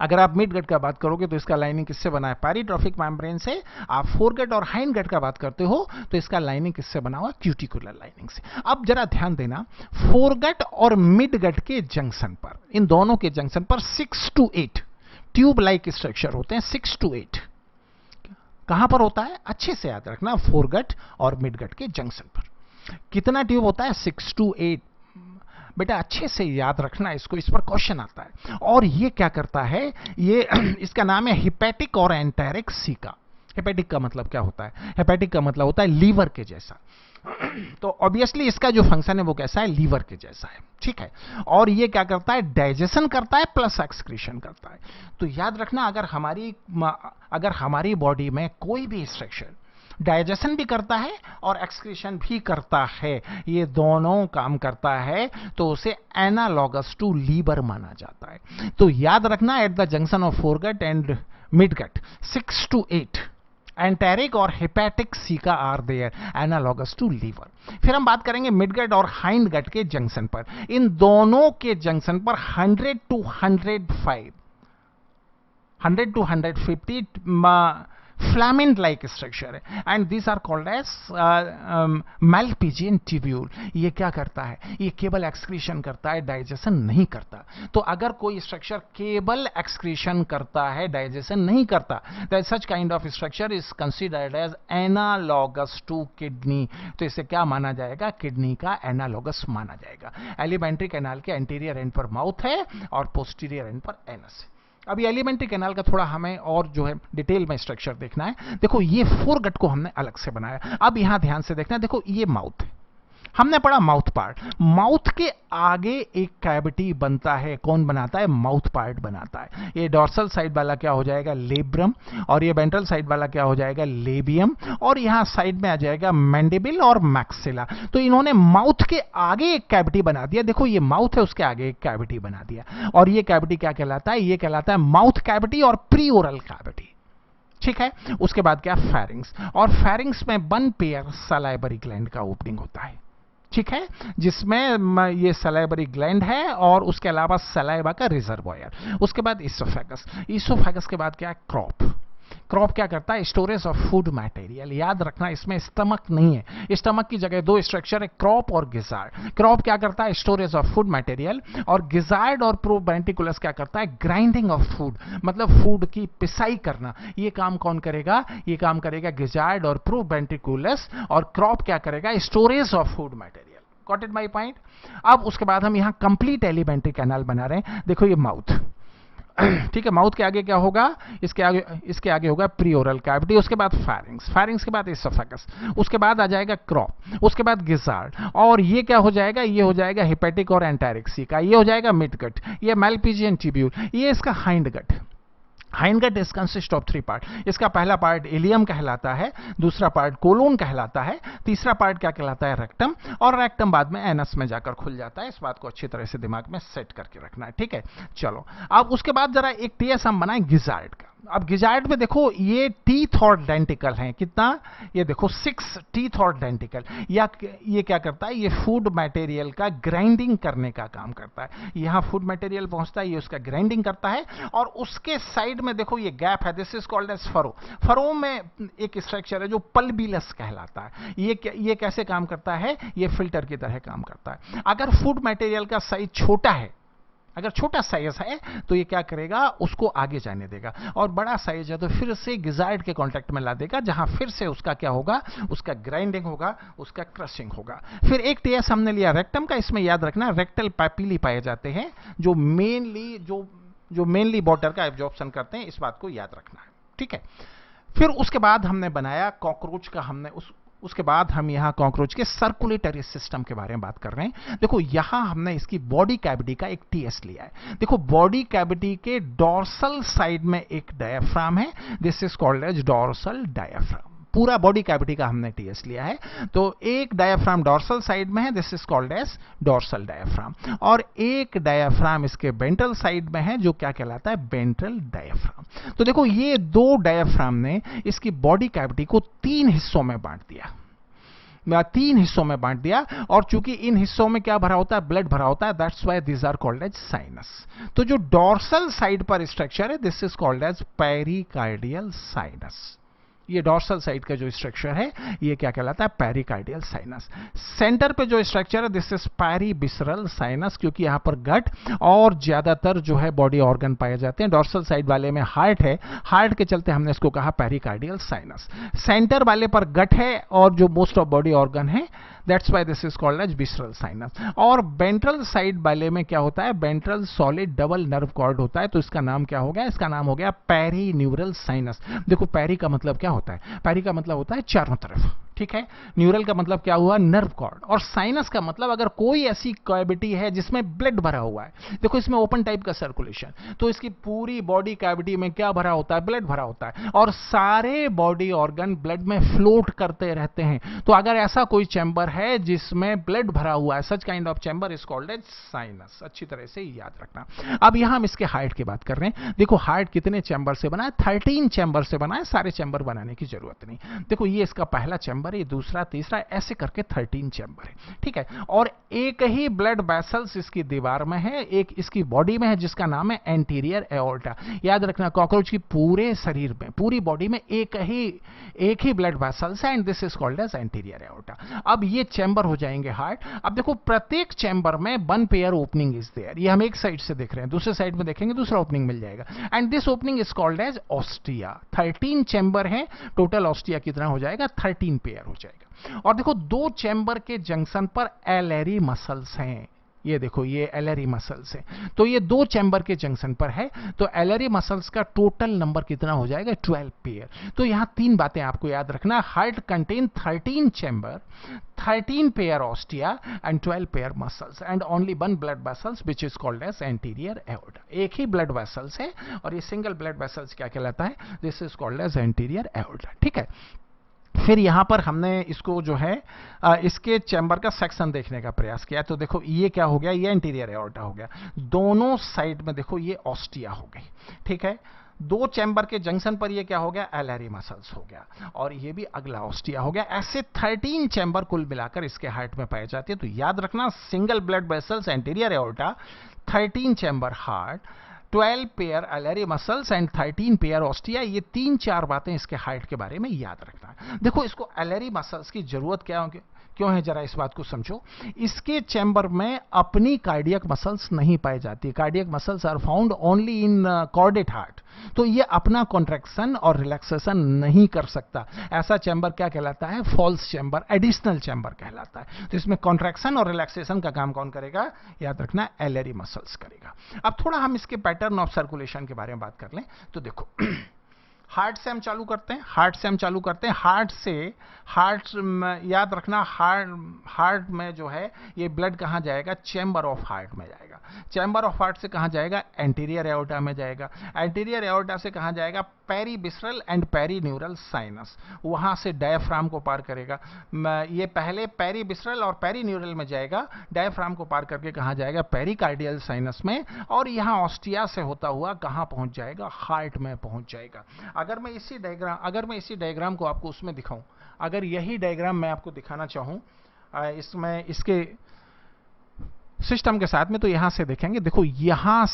Speaker 1: अगर आप मिडगट का बात करोगे तो इसका लाइनिंग किससे बना है? पेरिट्रोफिक मेम्ब्रेन से। आप फोरगट और हाइंडगट का बात करते हो तो इसका लाइनिंग किससे बना हुआ? क्यूटिकुलर लाइनिंग से। अब जरा ध्यान देना, फोरगट और मिडगट के जंक्शन पर, इन दोनों के जंक्शन पर 6 to 8 ट्यूब लाइक स्ट्रक्चर होते हैं। 6 to 8 कहां पर होता है? अच्छे से याद रखना, फोरगट और मिडगट के जंक्शन पर। कितना ट्यूब होता है? 6 to 8। बेटा अच्छे से याद रखना इसको, इस पर क्वेश्चन आता है। और ये क्या करता है? ये इसका नाम है हिपैटिक और एंटेरिक सीका। हिपैटिक का मतलब क्या होता है? हिपैटिक का मतलब होता है लीवर के जैसा। तो ऑब्वियसली इसका जो फंक्शन है वो कैसा है? लीवर के जैसा है। ठीक है, और ये क्या करता है? डाइजेशन करता है प्लस एक्सक्रीशन करता है। तो याद रखना, अगर हमारी बॉडी में कोई भी स्ट्रक्चर डाइजेशन भी करता है और एक्सक्रीशन भी करता है, ये दोनों काम करता है, तो उसे एनालॉगस टू लीवर माना जाता है। तो याद रखना, at the junction of foregut and midgut 6 to 8 enteric और hepatic caeca are there analogous to liver. फिर हम बात करेंगे मिडगट और हाइंडगट के जंक्शन पर। इन दोनों के जंक्शन पर 100 to 150 फिलामेंट लाइक स्ट्रक्चर है, and these are called as Malpighian tubule. ये क्या करता है? ये केवल एक्सक्रीशन करता है, डाइजेशन नहीं करता। तो अगर कोई स्ट्रक्चर केवल एक्सक्रीशन करता है, डाइजेशन नहीं करता, तो such kind of structure is considered as analogous to kidney. तो इसे क्या माना जाएगा? किडनी का एनालॉगस माना जाएगा। एलिमेंट्री कैनाल के एंटीरियर एंड पर माउथ है और पोस्टीरियर एंड पर एनस है। अभी एलिमेंट्री कैनाल का थोड़ा हमें और जो है डिटेल में स्ट्रक्चर देखना है। देखो ये फोरगट को हमने अलग से बनाया। अब यहां ध्यान से देखना, देखो ये माउथ है, हमने पढ़ा माउथ पार्ट। माउथ के आगे एक कैविटी बनता है। कौन बनाता है? माउथ पार्ट बनाता है। ये डॉर्सल साइड वाला क्या हो जाएगा? लेब्रम। और ये वेंट्रल साइड वाला क्या हो जाएगा? लेबियम। और यहां साइड में आ जाएगा मैंडिबिल और मैक्सिला। तो इन्होंने माउथ के आगे एक कैविटी बना दिया। देखो ये माउथ है, उसके आगे एक कैविटी बना दिया। और ये कैविटी क्या कहलाता है? ये कहलाता है माउथ कैविटी और प्री ओरल कैविटी। ठीक है, उसके बाद क्या? फेरिंग्स। और फेरिंग्स में 1 पेयर सलाइवरी ग्लैंड का ओपनिंग होता है। ठीक है, जिसमें ये सलाइवरी ग्लैंड है और उसके अलावा सलाइवा का रिजर्वॉयर। उसके बाद इसोफेगस, इसोफेगस के बाद क्या है, क्रॉप। क्रॉप क्या करता है, स्टोरेज ऑफ फूड मटेरियल। याद रखना इसमें स्टमक नहीं है, स्टमक की जगह दो स्ट्रक्चर है, क्रॉप और गिजार्ड। क्रॉप क्या करता है, स्टोरेज ऑफ फूड मटेरियल, और गिजार्ड और प्रोवेंट्रिकुलस क्या करता है, ग्राइंडिंग ऑफ फूड, मतलब फूड की पिसाई करना। ये काम कौन करेगा, ये काम करेगा गिजार्ड और प्रोवेंट्रिकुलस, और क्रॉप क्या करेगा, storage of food material. Got it my point. अब उसके बाद हम यहां कंप्लीट एलिमेंट्री कैनाल बना रहे हैं। देखो ये माउथ, ठीक है, माउथ के आगे क्या होगा, इसके आगे होगा प्रीओरल कैविटी, उसके बाद फायरिंग्स, फायरिंग्स के बाद इसोफेगस, उसके बाद आ जाएगा क्रॉप, उसके बाद गिजार्ड, और ये क्या हो जाएगा, ये हो जाएगा हेपेटिक और एंटेरिक्सी का, ये हो जाएगा मिड गट, ये मैलपीजियन ट्यूब्यूल, ये इसका hind gut. Hind gut is consist of 3 part. इसका पहला पार्ट इलियम कहलाता है, दूसरा पार्ट कोलोन कहलाता है, तीसरा पार्ट क्या कहलाता है, रेक्टम, और रेक्टम बाद में एनस में जाकर खुल जाता है। इस बात को अच्छी तरह से दिमाग में सेट करके रखना है, ठीक है। चलो अब उसके बाद जरा एक टीएस हम बनाएं गिजार्ड का। अब गिजार्ड में देखो ये टीथ और डेंटिकल हैं, कितना, ये देखो 6 टीथ और डेंटिकल। या ये क्या करता है, ये फूड मटेरियल का ग्राइंडिंग करने का काम करता है। यहां फूड मटेरियल पहुंचता है, ये उसका ग्राइंडिंग करता है, और उसके साइड में देखो ये गैप है, this is called as furrow. Furrow में एक स्ट्रक्चर है जो पल्बिलस कहलाता है। ये कैसे काम करता है, ये फिल्टर की तरह काम करता है। अगर फूड मटेरियल का साइज छोटा है, अगर छोटा साइज है तो ये क्या करेगा, उसको आगे जाने देगा, और बड़ा साइज है तो फिर से गिजार्ड के कांटेक्ट में ला देगा, जहां फिर से उसका क्या होगा, उसका ग्राइंडिंग होगा, उसका क्रशिंग होगा। फिर एक टीएस हमने लिया रेक्टम का। इसमें याद रखना रेक्टल पैपिली पाए जाते हैं, जो मेनली वाटर का एब्जॉर्प्शन करते हैं, इस बात को याद रखना है, ठीक है। फिर उसके बाद हमने बनाया कॉकरोच का, उसके बाद हम यहां कॉकरोच के सर्कुलेटरी सिस्टम के बारे में बात कर रहे हैं। देखो यहां हमने इसकी बॉडी कैविटी का एक टीएस लिया है। देखो बॉडी कैविटी के डॉर्सल साइड में एक डायफ्राम है, this is called as dorsal diaphragm. पूरा बॉडी कैविटी का हमने टीएस लिया है, तो एक डायफ्राम डॉर्सल साइड में है, this is called as dorsal diaphragm, और एक डायफ्राम इसके वेंट्रल साइड में है, जो क्या कहलाता है, वेंट्रल डायफ्राम। तो देखो ये दो डायफ्राम ने इसकी बॉडी कैविटी को 3 हिस्सों में बांट दिया, 3 हिस्सों में बांट दिया, और चूंकि इन हिस्सों में क्या भरा होता है, ब्लड भरा होता है, that's why this are called as sinus. तो जो डॉर्सल साइड पर स्ट्रक्चर है, this is called as pericardial sinus. ये डॉर्सल साइड का जो स्ट्रक्चर है, ये क्या कहलाता है, पेरिकार्डियल साइनस। सेंटर पे जो स्ट्रक्चर है, दिस इज पेरिविसरल साइनस, क्योंकि यहां पर गट और ज्यादातर जो है बॉडी ऑर्गन पाए जाते हैं। डॉर्सल साइड वाले में हार्ट है, हार्ट के चलते हमने इसको कहा पेरिकार्डियल साइनस। सेंटर वाले पर गट है और जो मोस्ट ऑफ बॉडी ऑर्गन है, that's why this is called as visceral sinus. और वेंट्रल साइड वाले में क्या होता है, ventral solid double nerve cord होता है, तो इसका नाम क्या हो गया, इसका नाम हो गया पेरीन्यूरल साइनस। देखो पेरी का मतलब क्या होता है, पेरी का मतलब होता है चारों तरफ, ठीक है। न्यूरल का मतलब क्या हुआ, नर्व कॉर्ड, और साइनस का मतलब अगर कोई ऐसी कैविटी है जिसमें ब्लड भरा हुआ है। देखो इसमें ओपन टाइप का सर्कुलेशन, तो इसकी पूरी बॉडी कैविटी में क्या भरा होता है, ब्लड भरा होता है, और सारे बॉडी ऑर्गन ब्लड में फ्लोट करते रहते हैं। तो अगर ऐसा कोई चैम्बर है जिसमें ब्लड भरा हुआ है, such kind of chamber is called as sinus. अच्छी तरह से याद रखना। अब यहां हम इसके हार्ट की बात कर रहे हैं। देखो हार्ट कितने चैम्बर से बना है, 13 चैम्बर से बना है, सारे चैम्बर बनाने की जरूरत नहीं। देखो ये इसका पहला चैम्बर, ये दूसरा, तीसरा, ऐसे करके 13 चैम्बर है, ठीक है। और एक ही ब्लड वेसल्स इसकी दीवार में है, एक इसकी बॉडी में है, जिसका नाम है एंटीरियर एओर्टा। याद रखना कॉकरोच की पूरे शरीर में, पूरी बॉडी में एक ही ब्लड वेसल्स है, and this is called as anterior aorta. अब ये चैम्बर हो जाएंगे हार्ट। अब देखो प्रत्येक चैम्बर में 1 पेयर ओपनिंग इज देयर। ये हम एक साइड से देख रहे हैं, दूसरे साइड में देखेंगे दूसरा ओपनिंग मिल जाएगा, and this opening is called as ostia. 13 chamber है टोटल, ऑस्टिया कितना हो जाएगा, 13 पेयर हो जाएगा। और देखो 2 चैम्बर के जंक्शन पर एलरी मसल्स हैं, ये देखो ये एलरी मसल्स है, तो ये 2 चैम्बर के जंक्शन पर है, तो एलरी मसल्स का टोटल नंबर कितना हो जाएगा, 12 पेयर। तो यहां 3 बातें आपको याद रखना, heart contain 13 chamber, 13 pair ostia and 12 pair muscles, and only 1 blood vessels which is called as anterior aorta. एक ही ब्लड वेसल्स है, और ये सिंगल ब्लड वेसल्स क्या कहलाता है, this is called as anterior aorta, ठीक है। फिर यहां पर हमने इसको जो है इसके चैम्बर का सेक्शन देखने का प्रयास किया। तो देखो ये क्या हो गया, ये इंटीरियर एओर्टा हो गया। दोनों साइड में देखो ये ऑस्टिया हो गई, ठीक है। दो चैम्बर के जंक्शन पर ये क्या हो गया, एलआरई मसल्स हो गया, और ये भी अगला ऑस्टिया हो गया। ऐसे 13 चैम्बर कुल मिलाकर इसके हार्ट में पाए जाते हैं। तो याद रखना, single blood vessels anterior aorta, 13 chamber heart, 12 pair LRE muscles and 13 pair ostia. ये 3-4 बातें इसके हार्ट के बारे में याद रखना है। देखो इसको एलआरई मसल्स की जरूरत क्यों है, जरा इस बात को समझो। इसके चैम्बर में अपनी कार्डियक मसल्स नहीं पाई जाती। Cardiac muscles are found only in chordate heart. तो ये अपना कॉन्ट्रैक्शन और रिलैक्सेशन नहीं कर सकता। ऐसा चैम्बर क्या कहलाता है, फॉल्स चैम्बर, एडिशनल चैम्बर कहलाता है। तो इसमें कॉन्ट्रैक्शन और रिलैक्सेशन का काम कौन करेगा, याद रखना, एलआरई मसल्स करेगा। अब थोड़ा हम इसके पैटर्न ऑफ सर्कुलेशन के बारे में बात कर लें। तो देखो हार्ट से हम चालू करते हैं, हार्ट याद रखना, हार्ट में जो है ये ब्लड कहां जाएगा, चैम्बर ऑफ हार्ट में जाएगा। चैम्बर ऑफ हार्ट से कहां जाएगा, एंटीरियर एओर्टा में जाएगा। एंटीरियर एओर्टा से कहां जाएगा, पेरीविसरल एंड पेरीन्यूरल साइनस, वहां से डायफ्राम को पार करेगा। ये पहले पेरीविसरल और पेरीन्यूरल में जाएगा, डायफ्राम को पार करके कहां जाएगा, पेरिकार्डियल साइनस में, और यहां ऑस्टिया से होता हुआ कहां पहुंच जाएगा, हार्ट में पहुंच जाएगा। अगर मैं इसी डायग्राम को आपको उसमें दिखाऊं, अगर यही डायग्राम मैं आपको दिखाना चाहूं इसमें इसके सिस्टम के साथ में, तो यहां से देखेंगे, देखो यहां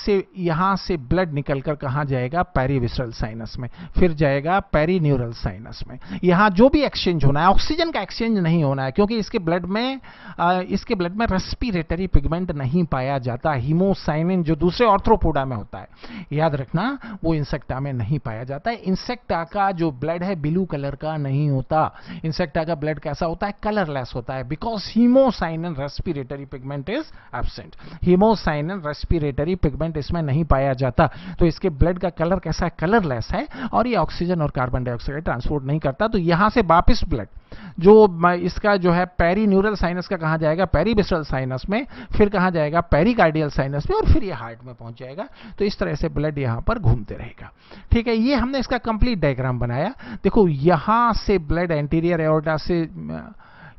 Speaker 1: से ब्लड निकलकर कहां जाएगा, पेरीविसरल साइनस में, फिर जाएगा पेरीन्यूरल साइनस में। यहां जो भी एक्सचेंज होना है, ऑक्सीजन का एक्सचेंज नहीं होना है, क्योंकि इसके ब्लड में रेस्पिरेटरी पिगमेंट नहीं पाया जाता। हीमोसाइनिन जो दूसरे ऑर्थ्रोपोडा में होता है, याद रखना, वो इंसेक्टा में नहीं पाया जाता है। इंसेक्टा का जो ब्लड है ब्लू कलर का नहीं होता। इंसेक्टा का ब्लड कैसा होता है, कलरलेस होता है, because haemocyanin respiratory pigment is absent. Haemocyanin respiratory pigment इसमें नहीं पाया जाता। तो इसके ब्लड का कलर कैसा है, कलरलेस है, और ये ऑक्सीजन और कार्बन डाइऑक्साइड ट्रांसपोर्ट नहीं करता। तो यहां से वापस ब्लड जो इसका जो है पेरीन्यूरल साइनस का कहां जाएगा, पेरीविसरल साइनस में, फिर कहां जाएगा, पेरिकार्डियल साइनस में, और फिर ये हार्ट में पहुंच जाएगा। तो इस तरह से ब्लड यहां पर घूमते रहेगा, ठीक है। ये हमने इसका कंप्लीट डायग्राम बनाया। देखो यहां से ब्लड एंटीरियर एओर्टा से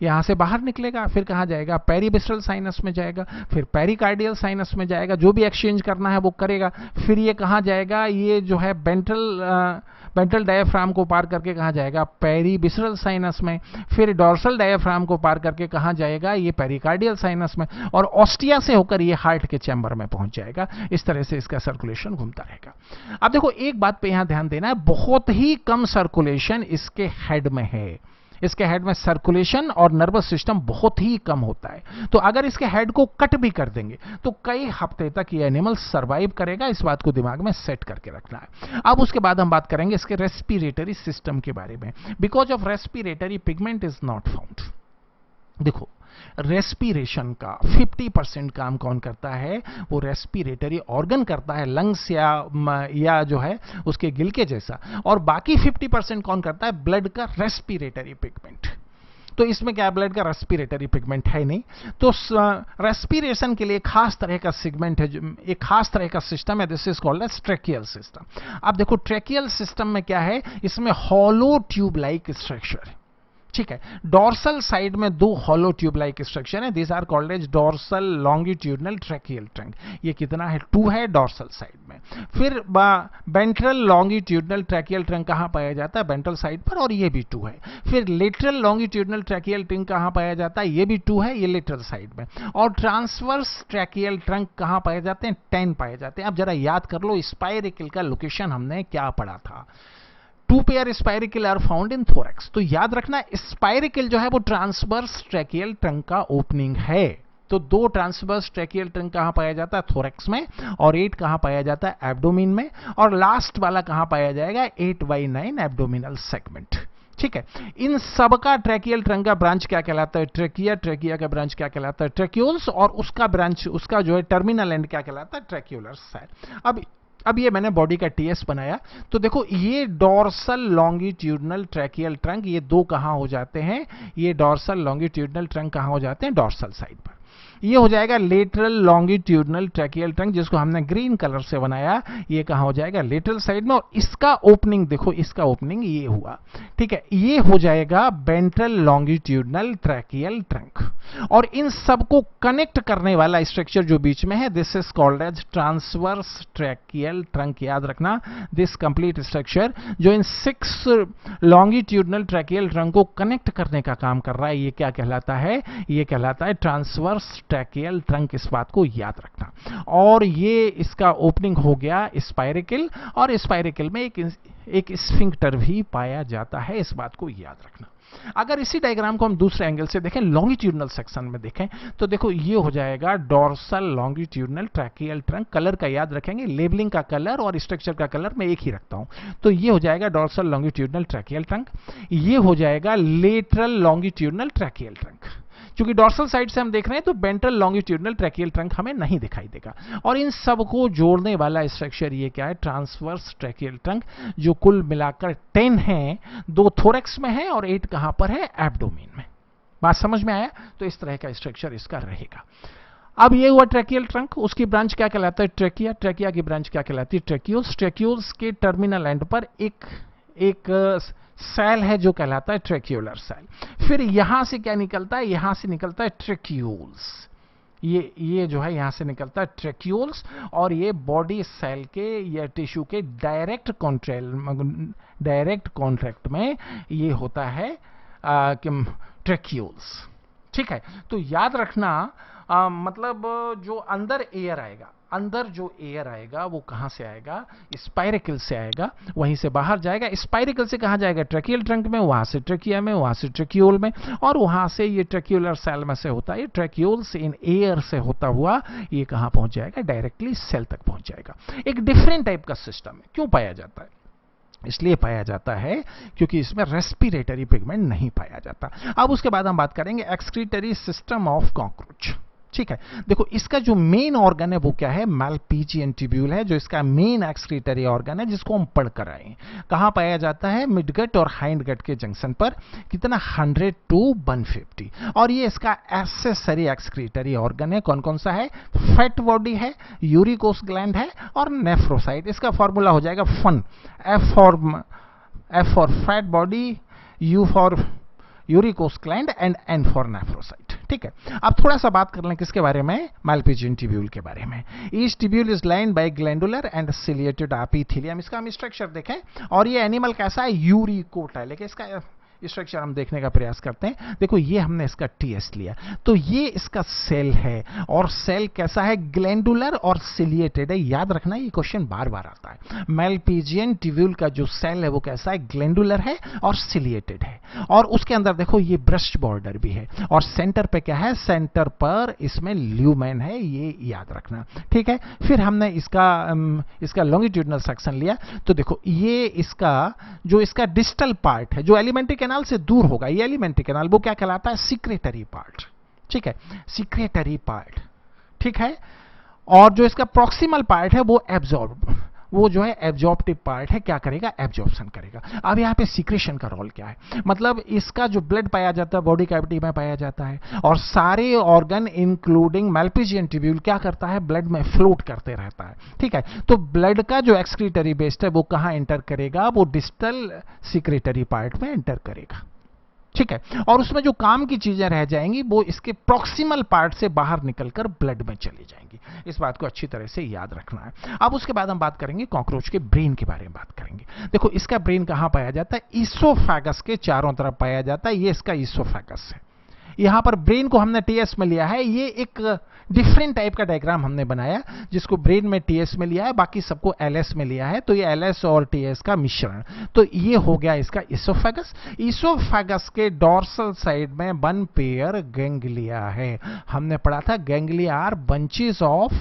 Speaker 1: यहां से बाहर निकलेगा, फिर कहां जाएगा, पेरीविसरल साइनस में जाएगा, फिर पेरिकार्डियल साइनस में जाएगा, जो भी एक्सचेंज करना है वो करेगा। फिर ये कहां जाएगा, ये जो है वेंट्रल डायफ्राम को पार करके कहां जाएगा, पेरीविसरल साइनस में, फिर डॉर्सल डायफ्राम को पार करके कहां जाएगा, ये पेरिकार्डियल साइनस में, और ऑस्टिया से होकर ये हार्ट के चैम्बर में पहुंच जाएगा। इस तरह से इसका सर्कुलेशन घूमता रहेगा। अब देखो एक बात पे यहां ध्यान देना है, बहुत ही कम सर्कुलेशन इसके हेड में है। इसके हेड में सर्कुलेशन और नर्वस सिस्टम बहुत ही कम होता है। तो अगर इसके हेड को कट भी कर देंगे तो कई हफ्ते तक ये एनिमल सरवाइव करेगा। इस बात को दिमाग में सेट करके रखना है। अब उसके बाद हम बात करेंगे इसके रेस्पिरेटरी सिस्टम के बारे में। Because of respiratory pigment is not found. देखो रेस्पिरेशन का 50% काम कौन करता है, वो रेस्पिरेटरी ऑर्गन करता है, लंग्स या जो है उसके गिल के जैसा, और बाकी 50% कौन करता है, ब्लड का रेस्पिरेटरी पिगमेंट। तो इसमें क्या, ब्लड का रेस्पिरेटरी पिगमेंट है नहीं। तो रेस्पिरेशन के लिए खास तरह का सेगमेंट है, एक खास तरह का सिस्टम है, this is called as tracheal system. अब देखो ट्रेकियल सिस्टम में क्या है, इसमें हॉलो ट्यूब लाइक स्ट्रक्चर है, ठीक है। डॉर्सल साइड में दो हॉलो ट्यूब लाइक स्ट्रक्चर है, this are called as dorsal longitudinal tracheal trunk. ये कितना है, 2 है डॉर्सल साइड में। फिर वेंट्रल लॉन्गिट्यूडनल ट्रैकियल ट्रंक कहां पाया जाता है, वेंट्रल साइड पर, और ये भी 2 है। फिर लेटरल लॉन्गिट्यूडनल ट्रैकियल ट्रंक कहां पाया जाता है, ये भी 2 है, ये लेटरल साइड में। और ट्रांसवर्स ट्रैकियल ट्रंक कहां पाए जाते हैं, 10 पाए जाते हैं। अब जरा याद कर लो स्पाइरिकल का लोकेशन हमने क्या पढ़ा था। 2 pair spiracle are found in thorax. तो याद रखना स्पाइरिकल जो है वो ट्रांसवर्स ट्रैकियल ट्रंक का ओपनिंग है। तो 2 ट्रांसवर्स ट्रैकियल ट्रंक कहां पाया जाता है, थोरैक्स में, और 8 कहां पाया जाता है, एब्डोमिन में, और लास्ट वाला कहां पाया जाएगा, 8/9 एब्डोमिनल सेगमेंट, ठीक है। इन सबका ट्रैकियल ट्रंक का ब्रांच क्या कहलाता है, ट्रैकिया का ब्रांच क्या कहलाता है, ट्रैक्यूल्स, और उसका ब्रांच, उसका जो है टर्मिनल एंड क्या कहलाता है, ट्रैक्यूलर साइड। अब ये मैंने बॉडी का टीएस बनाया। तो देखो ये डॉर्सल लॉन्गिट्यूडनल ट्रैकियल ट्रंक, ये 2 कहां हो जाते हैं, ये डॉर्सल लॉन्गिट्यूडनल ट्रंक कहां हो जाते हैं, डॉर्सल साइड पर। ये हो जाएगा लेटरल लॉन्गिट्यूडनल ट्रैकियल ट्रंक, जिसको हमने ग्रीन कलर से बनाया। ये कहां हो जाएगा? लेटरल साइड में। और इसका ओपनिंग देखो, इसका ओपनिंग ये हुआ, ठीक है। ये हो जाएगा वेंट्रल लॉन्गिट्यूडनल ट्रैकियल ट्रंक। और इन सबको कनेक्ट करने वाला स्ट्रक्चर जो बीच में है, this is called as transverse tracheal trunk. याद रखना, दिस कंप्लीट स्ट्रक्चर जो इन 6 लॉन्गिट्यूडनल ट्रैकियल ट्रंक को कनेक्ट करने का काम कर रहा है, ये क्या कहलाता है? ये कहलाता है ट्रांसवर्स ट्रैकियल ट्रंक। इस बात को याद रखना। और ये इसका ओपनिंग हो गया स्पाइरिकल, और स्पाइरिकल में एक स्फिंक्टर भी पाया जाता है। इस बात को याद रखना। अगर इसी डायग्राम को हम दूसरे एंगल से देखें, लॉन्गिट्यूडनल सेक्शन में देखें, तो देखो ये हो जाएगा dorsal longitudinal tracheal trunk. Colour का याद रखेंगे, लेबलिंग का कलर और स्ट्रक्चर का कलर मैं एक ही रखता हूं। तो ये हो जाएगा डोर्सल लॉन्गिट्यूडनल ट्रैकियल ट्रंक। ये हो जाएगा लेटरल लॉन्गिट्यूडनल ट्रैकियल ट्रंक। क्योंकि डोर्सल साइड से हम देख रहे हैं तो वेंट्रल लॉन्गिट्यूडनल ट्रैकियल ट्रंक हमें नहीं दिखाई देगा। और इन सब को जोड़ने वाला स्ट्रक्चर ये क्या है? ट्रांसवर्स ट्रैकियल ट्रंक, जो कुल मिलाकर 10 है। 2 थोरैक्स में है और 8 कहां पर है? एब्डोमेन में। बात समझ में आया? तो इस तरह का स्ट्रक्चर इसका रहेगा। अब ये हुआ ट्रैकियल ट्रंक। उसकी ब्रांच क्या कहलाता है? ट्रैकिया। ट्रैकिया की ब्रांच क्या कहलाती है? ट्रैकियोल्स। ट्रैकियोल्स के टर्मिनल एंड पर एक सेल है जो कहलाता है ट्रैक्यूलर सेल। फिर यहां से क्या निकलता है? यहां से निकलता है ट्रैक्यूल्स। ये जो है यहां से निकलता है ट्रैक्यूल्स। और ये बॉडी सेल के या टिश्यू के डायरेक्ट कॉन्ट्रैक्ट में ये होता है ट्रैक्यूल्स, ठीक है। तो याद रखना, मतलब जो अंदर एयर आएगा, अंदर जो एयर आएगा वो कहां से आएगा? स्पाइरिकल से आएगा। वहीं से बाहर जाएगा। स्पाइरिकल से कहां जाएगा? ट्रैकियल ट्रंक में, वहां से ट्रैकिया में, वहां से ट्रैक्यूल में, और वहां से ये ट्रैक्यूलर सेल में से होता है। ट्रैक्यूल से इन एयर से होता हुआ ये कहां पहुंच जाएगा? डायरेक्टली सेल तक पहुंच जाएगा। एक डिफरेंट टाइप का सिस्टम है। क्यों पाया जाता है? इसलिए पाया जाता है क्योंकि इसमें रेस्पिरेटरी पिगमेंट नहीं पाया जाता। अब उसके बाद हम बात करेंगे एक्सक्रीटरी सिस्टम ऑफ कॉकरोच, ठीक है। देखो इसका जो मेन ऑर्गन है वो क्या है? मैलपीजियन ट्यूब्यूल है, जो इसका मेन एक्सक्रीटरी ऑर्गन है, जिसको हम पढ़ कर आए हैं। कहां पाया जाता है? मिडगट और हाइंडगट के जंक्शन पर। कितना? 100 to 150। और ये इसका एक्सेसरी एक्सक्रीटरी ऑर्गन है। कौन कौन सा है? फैट बॉडी है, यूरिकोस ग्लैंड है, और नेफ्रोसाइट। इसका फॉर्मूला हो जाएगा fun. F for fat body, U for uricose gland, and N for nephrocyte, ठीक है। अब थोड़ा सा बात कर लें किसके बारे में? मैलपीजियन ट्यूब्यूल के बारे में। Each tubule is lined bye glandular and ciliated epithelium. इसका हम स्ट्रक्चर देखें, और ये एनिमल कैसा है? यूरिकोट है। लेकिन इसका स्ट्रक्चर हम देखने का प्रयास करते हैं। देखो ये हमने इसका टीएस लिया, तो ये इसका सेल है, और सेल कैसा है? ग्लैंडुलर और सिलिएटेड है। याद रखना, ये क्वेश्चन बार बार आता है। मैलपीजियन ट्यूब्यूल का जो सेल है वो कैसा है? ग्लैंडुलर है और सिलिएटेड है। और उसके अंदर देखो ये ब्रस्ट बॉर्डर भी है, और सेंटर पे क्या है? सेंटर पर इसमें ल्यूमेन है, ये याद रखना, ठीक है। फिर हमने इसका लॉन्गिट्यूडनल सेक्शन लिया, तो देखो ये इसका डिस्टल पार्ट है, जो एलिमेंट्री कैनाल से दूर होगा, ये एलिमेंट्री कैनाल, वो क्या कहलाता है? सिक्रेटरी पार्ट, ठीक है। सिक्रेटरी पार्ट, ठीक है। और जो इसका प्रॉक्सिमल पार्ट है वो जो है एब्जॉर्प्टिव पार्ट है। क्या करेगा? एब्जॉर्प्शन करेगा। अब यहाँ पे सीक्रेशन का रोल क्या है? मतलब इसका जो ब्लड पाया जाता है बॉडी कैविटी में पाया जाता है, और सारे ऑर्गन इंक्लूडिंग मैलपीजियन ट्यूब्यूल क्या करता है? ब्लड में फ्लोट करते रहता है, ठीक है। तो ब्लड का जो एक्सक्रीटरी वेस्ट है वो कहां एंटर करेगा? वो डिस्टल सिक्रेटरी पार्ट में एंटर करेगा, ठीक है। और उसमें जो काम की चीजें रह जाएंगी वो इसके प्रॉक्सिमल पार्ट से बाहर निकलकर ब्लड में चली जाएंगी। इस बात को अच्छी तरह से याद रखना है। अब उसके बाद हम बात करेंगे कॉकरोच के ब्रेन के बारे में बात करेंगे। देखो इसका ब्रेन कहां पाया जाता है? ईसोफेगस के चारों तरफ पाया जाता है। ये इसका ईसोफेगस है। यहां पर ब्रेन को हमने टीएस में लिया है। ये एक डिफरेंट टाइप का डायग्राम हमने बनाया, जिसको ब्रेन में टीएस में लिया है, बाकी सबको एलएस में लिया है। तो ये एलएस और टीएस का मिश्रण। तो ये हो गया इसका ईसोफेगस। ईसोफेगस के डॉर्सल साइड में 1 पेयर गैंग्लिया है। हमने पढ़ा था ganglia are bunches of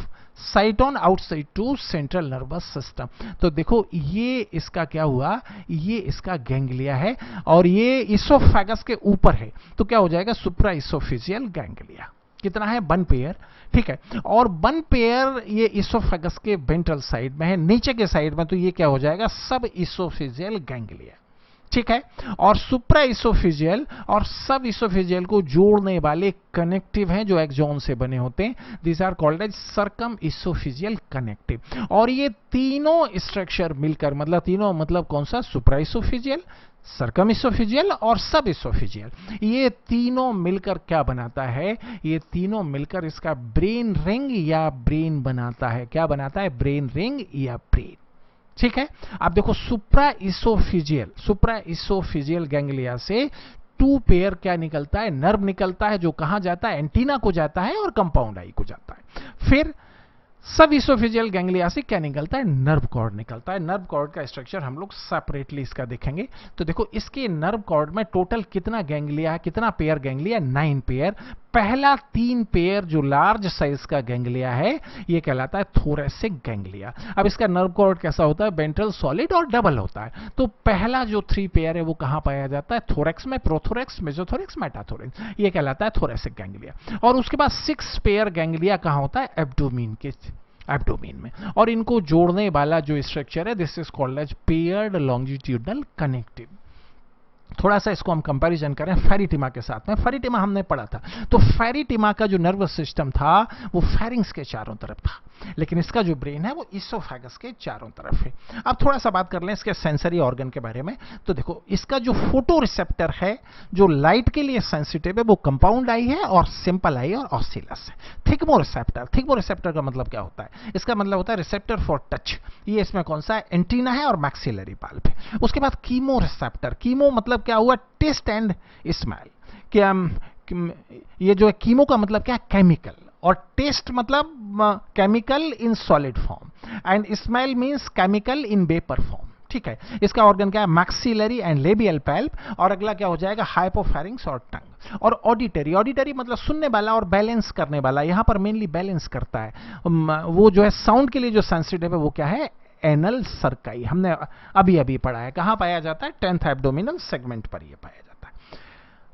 Speaker 1: cyton outside to central nervous system. तो देखो ये इसका क्या हुआ? ये इसका गैंग्लिया है, और ये ईसोफेगस के ऊपर है, तो क्या हो जाएगा? सुप्रा ईसोफेजियल गैंग्लिया। कितना है? 1 पेयर, ठीक है। और 1 पेयर ये ईसोफेगस के वेंट्रल साइड में है, नीचे के साइड में, तो ये क्या हो जाएगा? सब ईसोफेजियल गैंग्लिया, ठीक है। और सुप्रा इसोफिजियल और सब इसोफिजियल को जोड़ने वाले कनेक्टिव हैं जो एक्सॉन से बने होते हैं, this are called as circumoesophageal connective. और ये तीनों स्ट्रक्चर मिलकर, मतलब तीनों मतलब कौन सा, सुप्रा इसोफिजियल, सर्कम इसोफिजियल और सब इसोफिजियल, ये तीनों मिलकर क्या बनाता है, ये तीनों मिलकर इसका ब्रेन रिंग या ब्रेन बनाता है। क्या बनाता है, ब्रेन रिंग या ब्रेन। ठीक है। आप देखो सुप्रा इसोफिजियल गैंग्लिया से 2 पेयर क्या निकलता है, नर्व निकलता है, जो कहां जाता है, एंटीना को जाता है और कंपाउंड आई को जाता है। फिर सब इसोफिजियल गैंग्लिया से क्या निकलता है, नर्व कॉर्ड निकलता है। नर्व कॉर्ड का स्ट्रक्चर हम लोग सेपरेटली इसका देखेंगे। तो देखो इसके नर्व कॉर्ड में टोटल कितना गैंग्लिया है, कितना पेयर गैंग्लिया, 9 पेयर। पहला 3 पेयर जो लार्ज साइज का गैंग्लिया है ये कहलाता है थोरैसिक गैंग्लिया। अब इसका नर्व कॉर्ड कैसा होता है, वेंट्रल सॉलिड और डबल होता है। तो पहला जो 3 पेयर है वो कहां पाया जाता है, थोरैक्स में, प्रोथोरैक्स, मेसोथोरैक्स, मेटाथोरैक्स, ये कहलाता है थोरैसिक गैंग्लिया। और उसके बाद 6 पेयर गैंग्लिया कहां होता है, एब्डोमेन में। और इनको जोड़ने वाला जो स्ट्रक्चर है this is called as paired longitudinal connective. थोड़ा सा इसको हम कंपैरिजन करें फेरिटिमा के साथ में। फेरिटिमा हमने पढ़ा था, तो फेरिटिमा का जो नर्वस सिस्टम था वो फेरिंग्स के चारों तरफ था, लेकिन इसका जो ब्रेन है वो इसोफेगस के चारों तरफ है। अब थोड़ा सा बात कर लें इसके सेंसरी ऑर्गन के बारे में। तो देखो इसका जो फोटो रिसेप्टर है जो लाइट के लिए सेंसिटिव है वो कंपाउंड आई है और सिंपल आई और ऑसिलस है। थिग्मोरिसेप्टर का मतलब क्या होता है, इसका मतलब होता है रिसेप्टर फॉर टच। ये इसमें कौन सा है, एंटीना है और मैक्सिलरी पल्प है। उसके बाद कीमोरिसेप्टर, कीमो मतलब क्या हुआ, टेस्ट एंड स्मेल। क्या ये जो है कीमो का मतलब क्या, केमिकल, और टेस्ट मतलब chemical in solid form and smell means chemical in vapour form. ठीक है। इसका ऑर्गन क्या है, मैक्सिलरी एंड लेबियल पल्प। और अगला क्या हो जाएगा, हाइपोफेरिंग्स और टंग। और ऑडिटरी मतलब सुनने वाला और बैलेंस करने वाला, यहां पर मेनली बैलेंस करता है। वो जो है साउंड के लिए जो सेंसिटिव है वो क्या है, एनल सर्काई। हमने अभी पढ़ा है, कहां पाया जाता है, 10th एब्डोमिनल सेगमेंट पर यह पाया जाता है।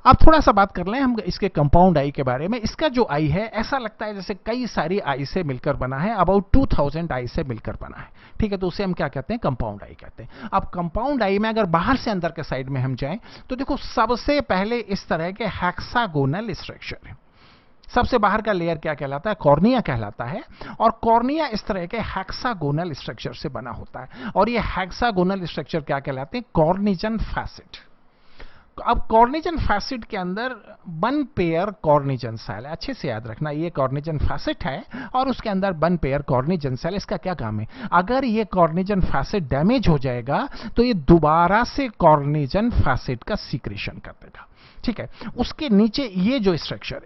Speaker 1: अब थोड़ा सा बात कर लें हम इसके कंपाउंड आई के बारे में। इसका जो आई है ऐसा लगता है जैसे कई सारी आई से मिलकर बना है, अबाउट 2000 आई से मिलकर बना है। ठीक है। तो उसे हम क्या कहते हैं, कंपाउंड आई कहते हैं। अब कंपाउंड आई में अगर बाहर से अंदर के साइड में हम जाएं तो देखो सबसे पहले इस तरह के हेक्सागोनल स्ट्रक्चर है। सबसे बाहर का लेयर क्या कहलाता है, कॉर्निया कहलाता है। और कॉर्निया इस तरह के हेक्सागोनल स्ट्रक्चर से बना होता है। और ये हेक्सागोनल स्ट्रक्चर क्या कहलाते हैं, कॉर्निजन फैसिड। अब कॉर्निजन फैसिड के अंदर 1 पेयर कॉर्निजन सेल है, अच्छे से याद रखना, ये कॉर्निजन फैसिड है और उसके अंदर 1 पेयर कॉर्निजन सेल। इसका क्या काम है, अगर ये कॉर्निजन फैसिड डैमेज हो जाएगा तो ये दोबारा से कॉर्निजन फैसिड का सीक्रेशन कर देगा। ठीक है। उसके नीचे ये जो स्ट्रक्चर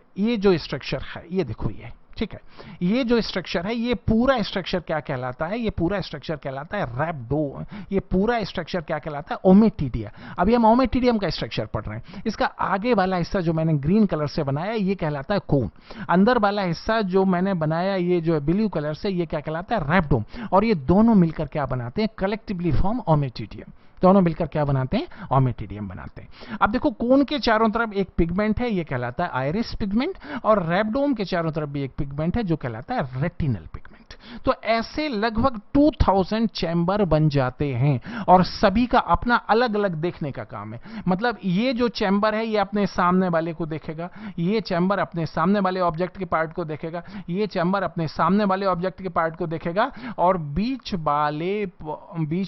Speaker 1: है ये देखो ये, ठीक है, ये जो स्ट्रक्चर है ये पूरा स्ट्रक्चर क्या कहलाता है, ये पूरा स्ट्रक्चर कहलाता है रैप्डो। ये पूरा स्ट्रक्चर क्या कहलाता है, ओमेटिडिया। अभी हम ओमेटिडियम का स्ट्रक्चर पढ़ रहे हैं। इसका आगे वाला हिस्सा जो मैंने ग्रीन कलर से बनाया ये कहलाता है कोन। अंदर वाला हिस्सा जो मैंने बनाया ये जो है ब्लू कलर से, ये क्या कहलाता है, रैप्डोम। और ये दोनों मिलकर क्या बनाते हैं, कलेक्टिवली फॉर्म ओमेटिडियम। दोनों मिलकर क्या बनाते हैं, ओमेटिडियम बनाते हैं। अब देखो कोन के चारों तरफ एक पिगमेंट है, ये कहलाता है आइरिस पिगमेंट। और रैप्डोम के चारों तरफ भी एक पिगमेंट है जो कहलाता है रेटिनल पिगमेंट। तो ऐसे लगभग 2000 चैम्बर बन जाते हैं और सभी का अपना अलग अलग देखने का काम है। मतलब ये जो चैम्बर है ये अपने सामने वाले को देखेगा, ये चैम्बर अपने सामने वाले ऑब्जेक्ट के पार्ट को देखेगा, ये चैम्बर अपने सामने वाले ऑब्जेक्ट के पार्ट को देखेगा, और बीच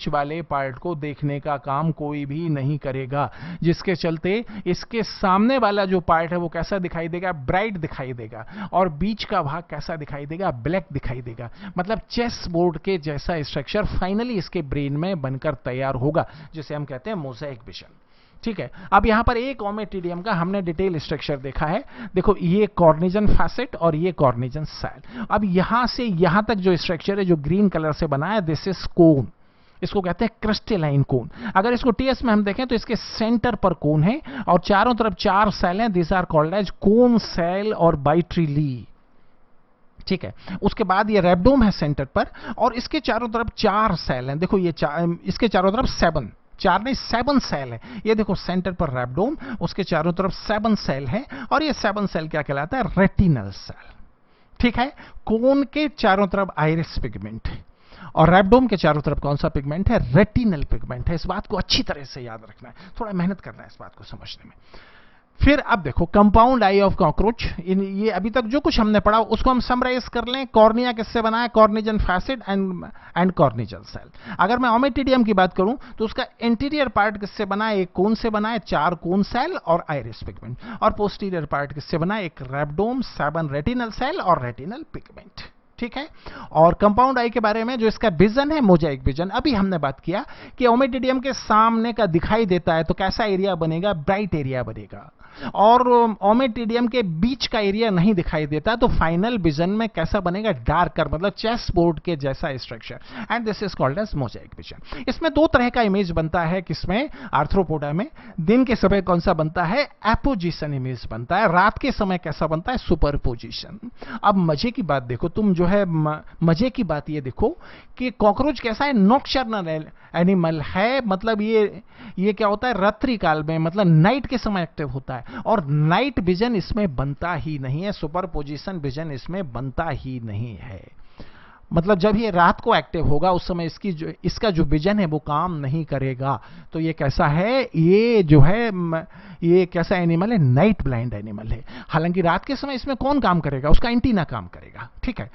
Speaker 1: वाले पार्ट को देखने का काम कोई भी नहीं करेगा। जिसके चलते इसके सामने वाला जो पार्ट है वो कैसा दिखाई देगा, ब्राइट दिखाई देगा, और बीच का भाग कैसा दिखाई देगा, ब्लैक दिखाई देगा। मतलब चेस बोर्ड के जैसा स्ट्रक्चर फाइनली इसके ब्रेन में बनकर तैयार होगा, जिसे हम कहते हैं मोज़ेक विजन। ठीक है। अब यहां पर एक ओमेटिडियम का हमने डिटेल स्ट्रक्चर देखा है। देखो ये कॉर्निजन फैसिड और ये कॉर्निजन सेल। अब यहां से यहां तक जो स्ट्रक्चर है जो ग्रीन कलर से बना है दिस इज कोन, इसको कहते हैं क्रिस्टलाइन कोन। अगर इसको टीएस में हम देखें तो इसके सेंटर पर कोन है और चारों तरफ 4 सेल हैं, this are called as cone cell और बाइट्रिली। ठीक है। उसके बाद ये रैप्डोम है सेंटर पर और इसके चारों तरफ 4 सेल हैं। देखो ये इसके चारों तरफ 7 सेल है। ये देखो सेंटर पर रैप्डोम, उसके चारों तरफ 7 सेल है और ये 7 सेल क्या कहलाता है, रेटिनल सेल। ठीक है। कोन के चारों तरफ आइरिस पिगमेंट है और रैप्डोम के चारों तरफ कौन सा पिगमेंट है? रेटिनल पिगमेंट है। इस बात को अच्छी तरह से याद रखना है, थोड़ा मेहनत करना है इस बात को समझने में। फिर अब देखो कंपाउंड आई ऑफ कॉकरोच, ये अभी तक जो कुछ हमने पढ़ा उसको हम समराइज कर लें। कॉर्निया किससे बना है? कॉर्निजन फैसिड एंड कॉर्निजल सेल। अगर मैं ओमेटिडियम की बात करूं तो उसका इंटीरियर पार्ट किससे बना है? एक कोन से बना है, 4 कोन सेल और आइरिस पिगमेंट। और पोस्टीरियर पार्ट किससे बना है? एक रैप्डोम, 7 रेटिनल सेल और रेटिनल पिगमेंट। ठीक है। और कंपाउंड आई के बारे में जो इसका विजन है, मोजाइक विजन। अभी हमने बात किया कि ओमेटिडियम के सामने का दिखाई देता है तो कैसा एरिया बनेगा? ब्राइट एरिया बनेगा। और ओमेटिडियम के बीच का एरिया नहीं दिखाई देता तो फाइनल विजन में कैसा बनेगा? डार्कर, मतलब चेस बोर्ड के जैसा structure. And this is called as mosaic vision. इसमें 2 तरह का इमेज बनता है। किसमें? आर्थ्रोपोडा में। दिन के समय कौन सा बनता है? एपोजिशन इमेज बनता है। रात के समय कैसा बनता है? सुपरपोजिशन। अब मजे की बात देखो, तुम जो है मजे की बात ये देखो कि कॉकरोच कैसा है? नॉकटर्नल एनिमल है। मतलब ये क्या होता है? रात्रि काल में, मतलब नाइट के समय एक्टिव होता है। और नाइट विजन इसमें बनता ही नहीं है, सुपरपोजिशन विजन इसमें बनता ही नहीं है। मतलब जब ये रात को एक्टिव होगा उस समय इसका जो विजन है वो काम नहीं करेगा। तो ये कैसा है? ये जो है ये कैसा एनिमल है? नाइट ब्लाइंड एनिमल है। हालांकि रात के समय इसमें कौन काम करेगा? उसका एंटीना काम करेगा। ठीक है।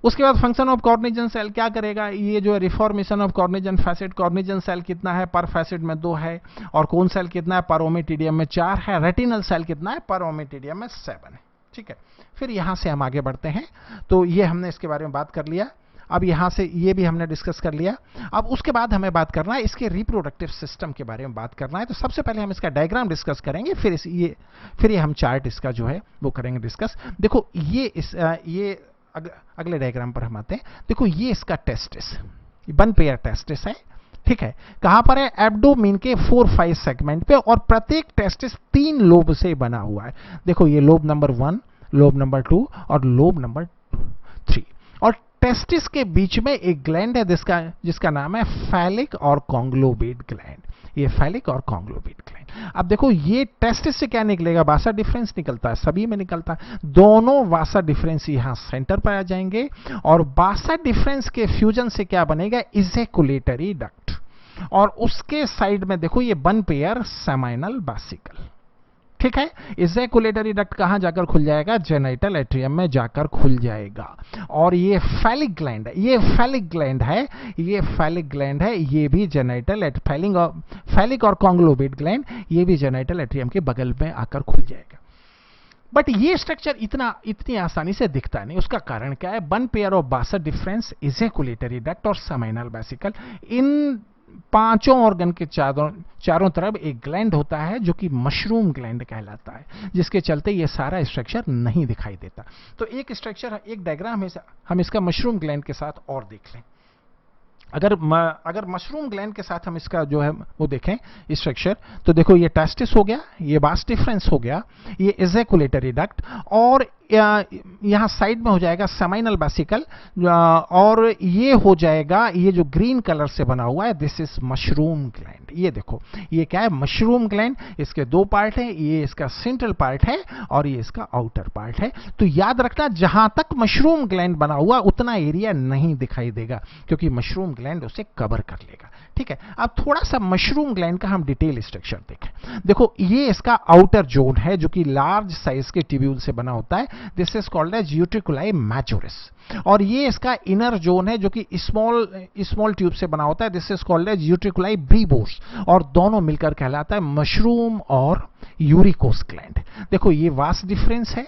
Speaker 1: उसके बाद फंक्शन ऑफ कॉर्निजन सेल क्या करेगा? ये जो रिफॉर्मेशन ऑफ कॉर्निजन फैसिड, कॉर्निजन सेल कितना है? पर फैसिड में 2 है। और कोन सेल कितना है? पर ओमेटिडियम में 4 है। रेटिनल सेल कितना है? पर ओमेटिडियम में 7 है। ठीक है। फिर यहां से हम आगे बढ़ते हैं। तो ये हमने इसके बारे में बात कर लिया। अब यहां से ये भी हमने डिस्कस कर लिया। अब उसके बाद हमें बात करना है इसके रिप्रोडक्टिव सिस्टम के बारे में बात करना है। तो सबसे पहले हम इसका डायग्राम डिस्कस करेंगे, फिर ये हम चार्ट इसका जो है वो करेंगे डिस्कस। देखो ये अगले डायग्राम पर हम आते हैं। देखो ये इसका टेस्टिस, 1 पेयर टेस्टिस है। ठीक है। कहां पर है? एब्डोमेन के 4-5 सेगमेंट पे। और प्रत्येक टेस्टिस 3 लोब से बना हुआ है। देखो ये लोब नंबर 1, लोब नंबर 2 और लोब नंबर 3। और टेस्टिस के बीच में एक ग्लैंड है जिसका नाम है फैलिक और कॉन्ग्लोबेट ग्लैंड। ये फैलिक और कॉन्ग्लोबेट ग्लैंड। अब देखो ये टेस्टिस से क्या निकलेगा? वासा डिफरेंस निकलता है, सभी में निकलता है। दोनों वासा डिफरेंस यहां सेंटर पर आ जाएंगे। और वासा डिफरेंस के फ्यूजन से क्या बनेगा? Ejaculatory duct. और उसके साइड में देखो ये 1 पेयर सेमाइनल बासिकल। ठीक है। इजैकुलेटरी डक्ट कहां जाकर खुल जाएगा? जेनिटल एट्रियम में जाकर खुल जाएगा। और ये फैलिक ग्लैंड है, ये फैलिक ग्लैंड है, ये फैलिक ग्लैंड है। ये भी जेनिटल फैलिक और कॉन्ग्लोबेट ग्लैंड, ये भी जेनिटल एट्रियम के बगल में आकर खुल जाएगा। बट ये स्ट्रक्चर इतनी आसानी से दिखता नहीं। उसका कारण क्या है? 1 pair of Vasa difference, ejaculatory duct और सेमाइनल बासिकल, इन 5 ऑर्गन के चारों तरफ एक ग्लैंड होता है जो कि मशरूम ग्लैंड कहलाता है, जिसके चलते ये सारा स्ट्रक्चर नहीं दिखाई देता। तो एक स्ट्रक्चर, एक डायग्राम है, हम इसका मशरूम ग्लैंड के साथ और देख लें। अगर मशरूम ग्लैंड के साथ हम इसका जो है वो देखें स्ट्रक्चर, तो देखो ये टेस्टिस हो गया, ये वास डिफरेंस हो गया, ये इजैकुलेटरी डक्ट, और यहां साइड में हो जाएगा सेमाइनल बासिकल। और ये हो जाएगा, ये जो ग्रीन कलर से बना हुआ है, दिस इज मशरूम ग्लैंड। ये देखो ये क्या है? Mushroom gland. इसके 2 पार्ट हैं, ये इसका सेंट्रल पार्ट है और ये इसका आउटर पार्ट है। तो याद रखना, जहां तक मशरूम ग्लैंड बना हुआ उतना एरिया नहीं दिखाई देगा, क्योंकि मशरूम ग्लैंड उसे कवर कर लेगा। ठीक है। अब थोड़ा सा मशरूम ग्लैंड का हम डिटेल स्ट्रक्चर देखें। देखो ये इसका आउटर जोन है जो कि लार्ज साइज के ट्यूब्यूल से बना होता है। This is called as utriculi majores. और ये इसका इनर जोन है जो कि स्मॉल ट्यूब से बना होता है। This is called as utriculi breviores. और दोनों मिलकर कहलाता है मशरूम और यूरिकोस ग्लैंड। देखो ये वास डिफरेंस है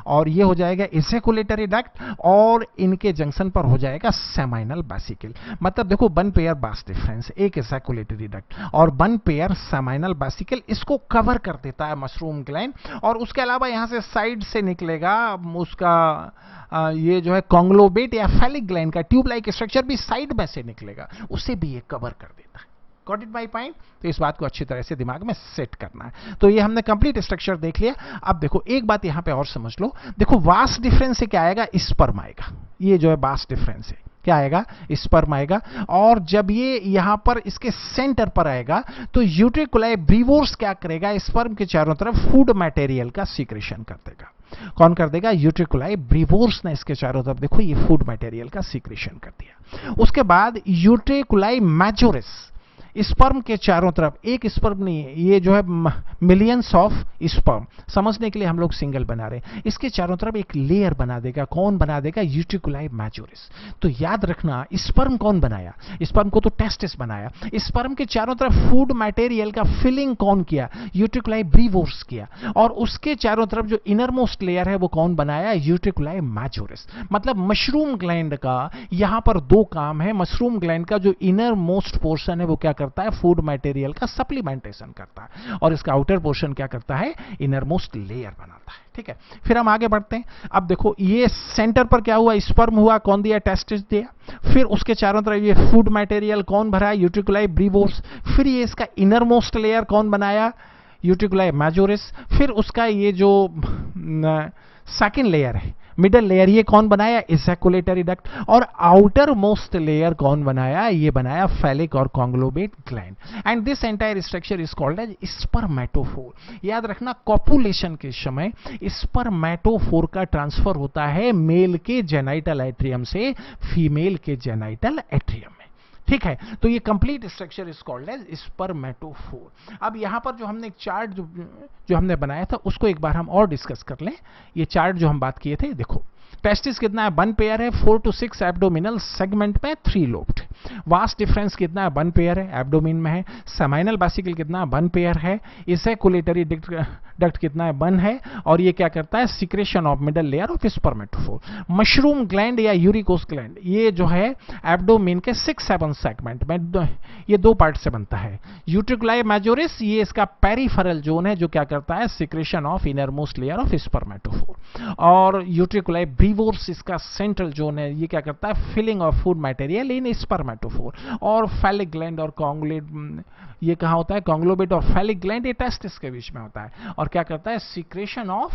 Speaker 1: और ये हो जाएगा इजैकुलेटरी डक्ट, और इनके जंक्शन पर हो जाएगा सेमाइनल बासिकल। मतलब देखो 1 पेयर वास डिफरेंस, एक इजैकुलेटरी डक्ट और 1 पेयर सेमाइनल बासिकल, इसको कवर कर देता है मशरूम ग्लैंड। और उसके अलावा यहां से साइड से निकलेगा उसका ये जो है कॉन्ग्लोबेट या फैलिक ग्लैंड का ट्यूब लाइक स्ट्रक्चर भी साइड में से निकलेगा, उसे भी ये कवर कर देता है। Got it my point? तो इस बात को अच्छी तरह से दिमाग में सेट करना है। तो ये हमने कंप्लीट स्ट्रक्चर देख लिया। अब देखो एक बात यहां पे और समझ लो। देखो वास डिफरेंस से क्या आएगा? स्पर्म आएगा। ये जो है वास डिफरेंस है, क्या आएगा? स्पर्म आएगा। और जब ये यहां पर इसके सेंटर पर आएगा तो यूट्रिकुलाई ब्रीवोर्स क्या करेगा? स्पर्म के चारों तरफ फूड मटेरियल का सीक्रेशन कर देगा। कौन कर देगा? यूट्रिकुलाई ब्रीवोर्स ने इसके चारों तरफ देखो ये फूड मटेरियल का सीक्रेशन कर दिया। उसके बाद यूट्रिकुलाई मेजोरिस, स्पर्म के चारों तरफ, एक स्पर्म नहीं है, ये जो है मिलियंस ऑफ स्पर्म, समझने के लिए हम लोग सिंगल बना रहे हैं, इसके चारों तरफ एक लेयर बना देगा। कौन बना देगा? यूट्रिकुलाई मेजोरिस। तो याद रखना, स्पर्म कौन बनाया? स्पर्म को तो टेस्टिस बनाया। स्पर्म के चारों तरफ फूड मटेरियल का फिलिंग कौन किया? यूट्रिकुलाई ब्रीवोर्स किया। और उसके चारों तरफ जो इनर मोस्ट लेयर है वो कौन बनाया? यूट्रिकुलाई मेजोरिस। मतलब मशरूम ग्लैंड का यहां पर दो काम है। मशरूम ग्लैंड का जो इनर मोस्ट पोर्शन है वो क्या करता है? फूड मटेरियल का सप्लीमेंटेशन करता है, और इसका आउटर पोर्शन क्या करता है? इनर मोस्ट लेयर बनाता है। ठीक है, फिर हम आगे बढ़ते हैं। अब देखो ये सेंटर पर क्या हुआ? स्पर्म हुआ, कौन दिया? टेस्टिस दिया। फिर उसके चारों तरफ ये फूड मटेरियल कौन भरा? यूट्रिकुलाई ब्रीवोर्स। फिर ये इसका इनर मोस्ट लेयर कौन बनाया? यूट्रिकुलाई मेजोरिस। फिर उसका ये जो सेकेंड लेयर है, मिडल लेयर, ये कौन बनाया? Ejaculatory duct. और आउटर मोस्ट लेयर कौन बनाया? ये बनाया फैलिक और conglobate gland. And this entire structure is called as spermatophore. याद रखना, कॉपुलेशन के समय स्पर्मेटोफोर का ट्रांसफर होता है मेल के जेनाइटल एट्रियम से फीमेल के जेनाइटल एट्रियम में। ठीक है, तो ये complete structure is called as spermatophore. अब यहां पर जो हमने एक चार्ट जो हमने बनाया था उसको एक बार हम और डिस्कस कर लें। ये चार्ट जो हम बात किए थे, देखो टेस्टिस कितना है? 1 पेयर है। 4 to 6 एब्डोमिनल सेगमेंट में 3 लोब्ड। वास्ट डिफरेंस कितना है? 1 पेयर है, एब्डोमिन में है। सेमाइनल बासिकल कितना है? 1 पेयर है। इजैकुलेटरी डक्ट कितना है? 1 है। और ये क्या करता है? Secretion of middle layer of spermatophore. Mushroom gland या यूरिकोस ग्लैंड, ये जो है एब्डोमिन के 6-7 सेगमेंट में ये 2 पार्ट से बनता है। यूट्रिकुलाई मेजोरिस, ये इसका पेरिफेरल जोन है जो क्या करता है? Secretion of inner most layer of spermatophore. और यूट्रिकुलाई ब्रीवोर्स इसका सेंट्रल जोन है, ये क्या करता है? Filling of food material in spermatophore. और फैलिक ग्लैंड और कॉन्ग्लोमेट, ये कहां होता है? कॉन्ग्लोमेट और फैलिक ग्लैंड ये टेस्टिस के बीच में होता है। और क्या करता है? सिक्रेशन ऑफ,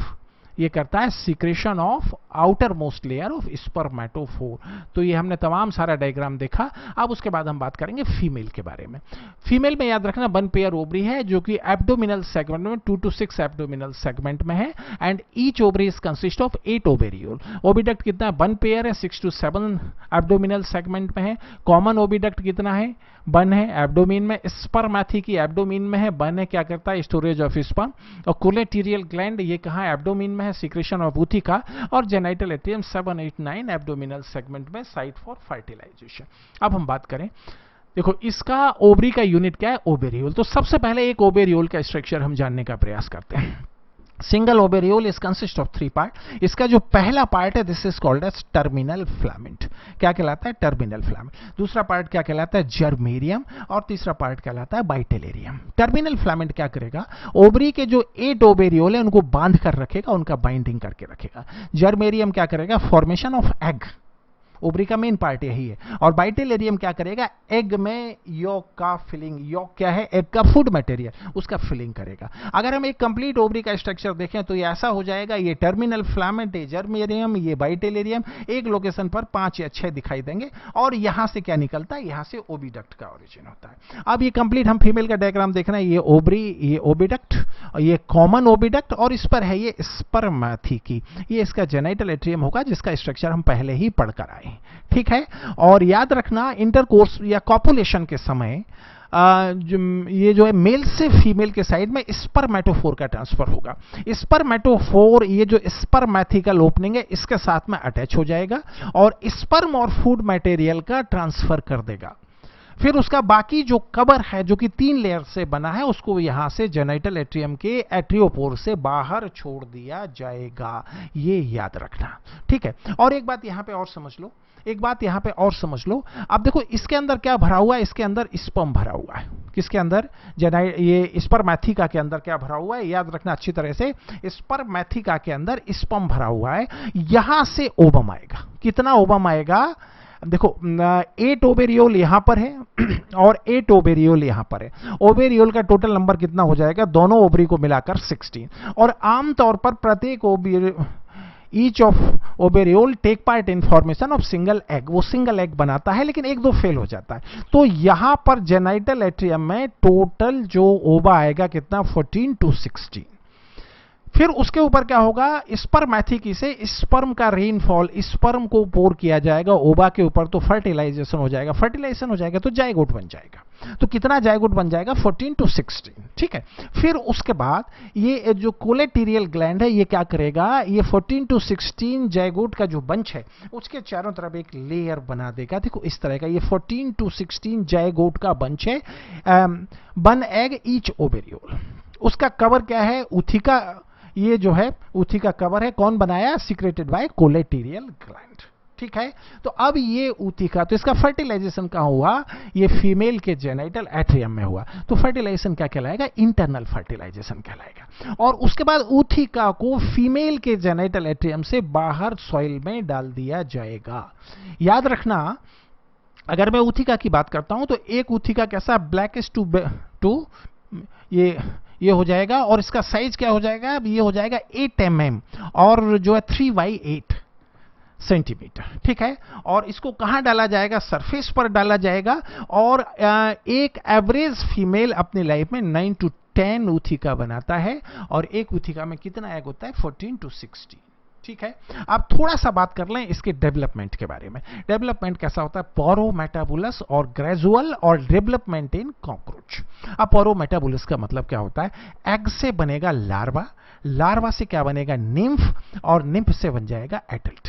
Speaker 1: ये करता है secretion of outer most layer of spermatophore. तो ये हमने तमाम सारा डायग्राम देखा। अब उसके बाद हम बात करेंगे फीमेल के बारे में। फीमेल में याद रखना 1 पेयर ओवरी है जो कि एब्डोमिनल सेगमेंट में 2 to 6 एब्डोमिनल सेगमेंट में है। And each ovary is consist of 8 ovariole. Oviduct कितना है? 1 पेयर है, 6 to 7 एब्डोमिनल सेगमेंट में है। कॉमन ओविडक्ट कितना है? 1 है एब्डोमिन में। स्पर्मेथी की एब्डोमिन में है, 1 है, क्या करता है? Storage of sperm. और कोलेटेरियल ग्लैंड ये कहां? एब्डोमिन में है, सिक्रेशन ऑफ ऊथिका। और जेनाइटल एट्रियम 7, 8, 9 एब्डोमिनल सेगमेंट में, साइट फॉर फर्टिलाइजेशन। अब हम बात करें, देखो इसका ओवरी का यूनिट क्या है? ओवेरियोल। तो सबसे पहले एक ओवेरियोल का स्ट्रक्चर हम जानने का प्रयास करते हैं। Single ovariole is consist of 3 part. इसका जो पहला पार्ट है this is called as terminal filament. क्या कहलाता है? Terminal filament. दूसरा पार्ट क्या कहलाता है? जर्मेरियम। और तीसरा पार्ट कहलाता है बाइटेलेरियम। टर्मिनल फिलामेंट क्या करेगा? ओवरी के जो 8 ओवेरियोल है उनको बांध कर रखेगा, उनका बाइंडिंग करके रखेगा। जर्मेरियम क्या करेगा? फॉर्मेशन ऑफ एग, ओवरी का मेन पार्ट यही है। और बाइटेलेरियम क्या करेगा? एग में यॉक का फिलिंग, यॉक क्या है? एग का फूड मटेरियल, उसका फिलिंग करेगा। अगर हम एक कंप्लीट ओवरी का स्ट्रक्चर देखें तो ये ऐसा हो जाएगा, ये टर्मिनल फिलामेंट, ये जर्मेरियम, ये बाइटेलेरियम, एक लोकेशन पर 5 या 6 दिखाई देंगे। और यहां से क्या निकलता है? यहां से ओविडक्ट का ओरिजिन होता है। अब ये कंप्लीट हम फीमेल का डायग्राम देख रहे हैं, ये ओवरी, ये ओविडक्ट, ये कॉमन ओविडक्ट, और इस पर है ये स्पर्मेथी की, ये इसका जेनाइटल एट्रियम होगा जिसका स्ट्रक्चर हम पहले ही पढ़कर आए। ठीक है, और याद रखना इंटरकोर्स या कॉपुलेशन के समय ये जो है मेल से फीमेल के साइड में स्पर्मेटोफोर का ट्रांसफर होगा। स्पर्मेटोफोर, ये जो स्पर्मेथिकल ओपनिंग है इसके साथ में अटैच हो जाएगा और स्पर्म और फूड मटेरियल का ट्रांसफर कर देगा। फिर उसका बाकी जो कवर है जो कि 3 लेयर से बना है उसको यहां से जेनाइटल एट्रियम के एट्रियोपोर से बाहर छोड़ दिया जाएगा, ये याद रखना। ठीक है, और एक बात यहां पे और समझ लो, एक बात यहां पे और समझ लो। अब देखो इसके अंदर क्या भरा हुआ है? इसके अंदर स्पर्म भरा हुआ है। किसके अंदर? ये स्पर्मेथिका के अंदर क्या भरा हुआ है? याद रखना अच्छी तरह से, स्पर्मेथिका के अंदर स्पर्म भरा हुआ है। यहां से ओवम आएगा। कितना ओवम आएगा? देखो 8 ओवेरियोल यहां पर है और 8 ओवेरियोल यहां पर है। ओवेरियोल का टोटल नंबर कितना हो जाएगा? दोनों ओवरी को मिलाकर 16। और आमतौर पर प्रत्येक each of ovariole take part in formation of single egg, वो सिंगल एग बनाता है लेकिन 1-2 फेल हो जाता है। तो यहां पर जेनाइटल एट्रियम में टोटल जो ओवा आएगा कितना? 14 to 16। फिर उसके ऊपर क्या होगा, स्पर्मेथिकी से स्पर्म का रेनफॉल, स्पर्म को पोर किया जाएगा ओवा के ऊपर, तो फर्टिलाइजेशन हो जाएगा, फर्टिलाइजेशन हो जाएगा तो जायगोट बन जाएगा। तो कितना जायगोट बन जाएगा, 14 to 16, ठीक है। फिर उसके बाद ये जो कोलेटेरियल ग्लैंड है ये क्या करेगा, ये 14 to 16 जायगोट का जो बंच है उसके चारों तरफ एक लेयर बना देगा। देखो इस तरह का ये 14 to 16 जायगोट का बंच है, 1 egg each ओवेरियोल। उसका कवर क्या है, उथिका, ये जो है उथी का कवर है, कौन बनाया, सिक्रेटेड बाय कोलेटेरियल ग्लैंड, ठीक है। तो अब ये उथिका, तो इसका फर्टिलाइजेशन कहां हुआ, ये फीमेल के जेनिटल एट्रियम में हुआ, तो फर्टिलाइजेशन क्या कहलाएगा, इंटरनल फर्टिलाइजेशन कहलाएगा। और उसके बाद उथिका को फीमेल के जेनिटल एट्रियम से बाहर सॉइल में डाल दिया जाएगा। याद रखना, अगर मैं उथिका की बात करता हूं तो एक उथिका कैसा, ब्लैकिश टू ये हो जाएगा, और इसका साइज क्या हो जाएगा, ये हो जाएगा 8 mm और जो है 3/8 सेंटीमीटर, ठीक है। और इसको कहां डाला जाएगा, सरफेस पर डाला जाएगा। और एक एवरेज फीमेल अपनी लाइफ में 9 to 10 उथिका बनाता है, और एक उथिका में कितना एग होता है, 14 to 16, ठीक है। अब थोड़ा सा बात कर लें इसके डेवलपमेंट के बारे में। डेवलपमेंट कैसा होता है, पोरोमेटाबुलस और ग्रेजुअल और डेवलपमेंट इन कॉकरोच। अब पोरोमेटाबुलस का मतलब क्या होता है, एग से बनेगा लार्वा, लार्वा से क्या बनेगा, निम्फ, और निम्फ से बन जाएगा एडल्ट।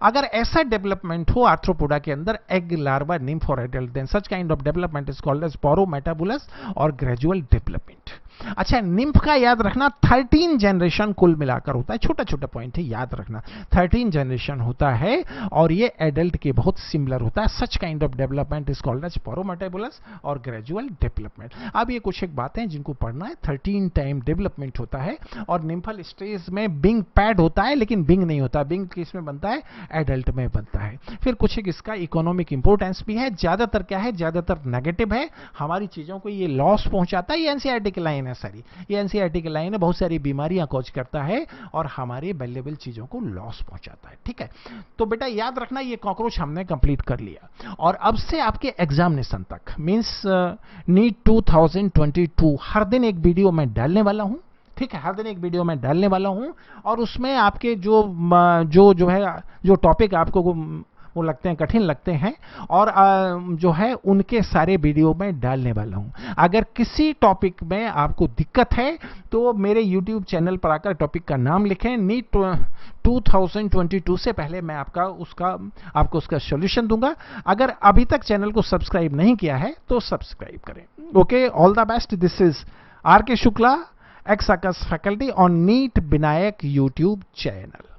Speaker 1: अगर ऐसा डेवलपमेंट हो आर्थ्रोपोडा के अंदर, एग, लार्वा, निम्फ और adult, then such kind of development is called as paurometabolous और ग्रेजुअल डेवलपमेंट। अच्छा, निम्फ का याद रखना 13 जनरेशन कुल मिलाकर होता है, छोटा छोटा पॉइंट है याद रखना, 13 जनरेशन होता है, और ये एडल्ट के बहुत सिमिलर होता है। Such kind of development is called as paurometabolous और ग्रेजुअल डेवलपमेंट। अब ये कुछ एक बातें जिनको पढ़ना है, 13 टाइम डेवलपमेंट होता है, और निम्फल स्टेज में बिंग पैड होता है, लेकिन बिंग नहीं होता, बिंग किसमें बनता है, एडल्ट में बनता है। फिर कुछ एक इसका इकोनॉमिक इंपोर्टेंस भी है, ज्यादातर क्या है, ज्यादातर नेगेटिव है, हमारी चीजों को ये लॉस पहुंचाता है। ये एनसीईआरटी की लाइन है सारी, ये एनसीईआरटी की लाइन है, बहुत सारी बीमारियां कॉज करता है और हमारे वैल्यूएबल चीजों को लॉस पहुंचाता है, ठीक है। तो बेटा याद रखना, ये कॉकरोच हमने कंप्लीट कर लिया, और अब से आपके एग्जामिनेशन तक मींस नीट 2022 हर दिन एक वीडियो मैं डालने वाला हूं, ठीक है, हर दिन एक वीडियो में डालने वाला हूं, और उसमें आपके जो है, जो टॉपिक आपको वो लगते हैं, कठिन लगते हैं, और जो है उनके सारे वीडियो में डालने वाला हूं। अगर किसी टॉपिक में आपको दिक्कत है तो मेरे YouTube चैनल पर आकर टॉपिक का नाम लिखें, नीट 2022 से पहले मैं आपको उसका सॉल्यूशन दूंगा। अगर अभी तक चैनल को सब्सक्राइब नहीं किया है तो सब्सक्राइब करें। Okay, all the best. This is R K Shukla, ex Aakash faculty on NEET Vinayak YouTube channel.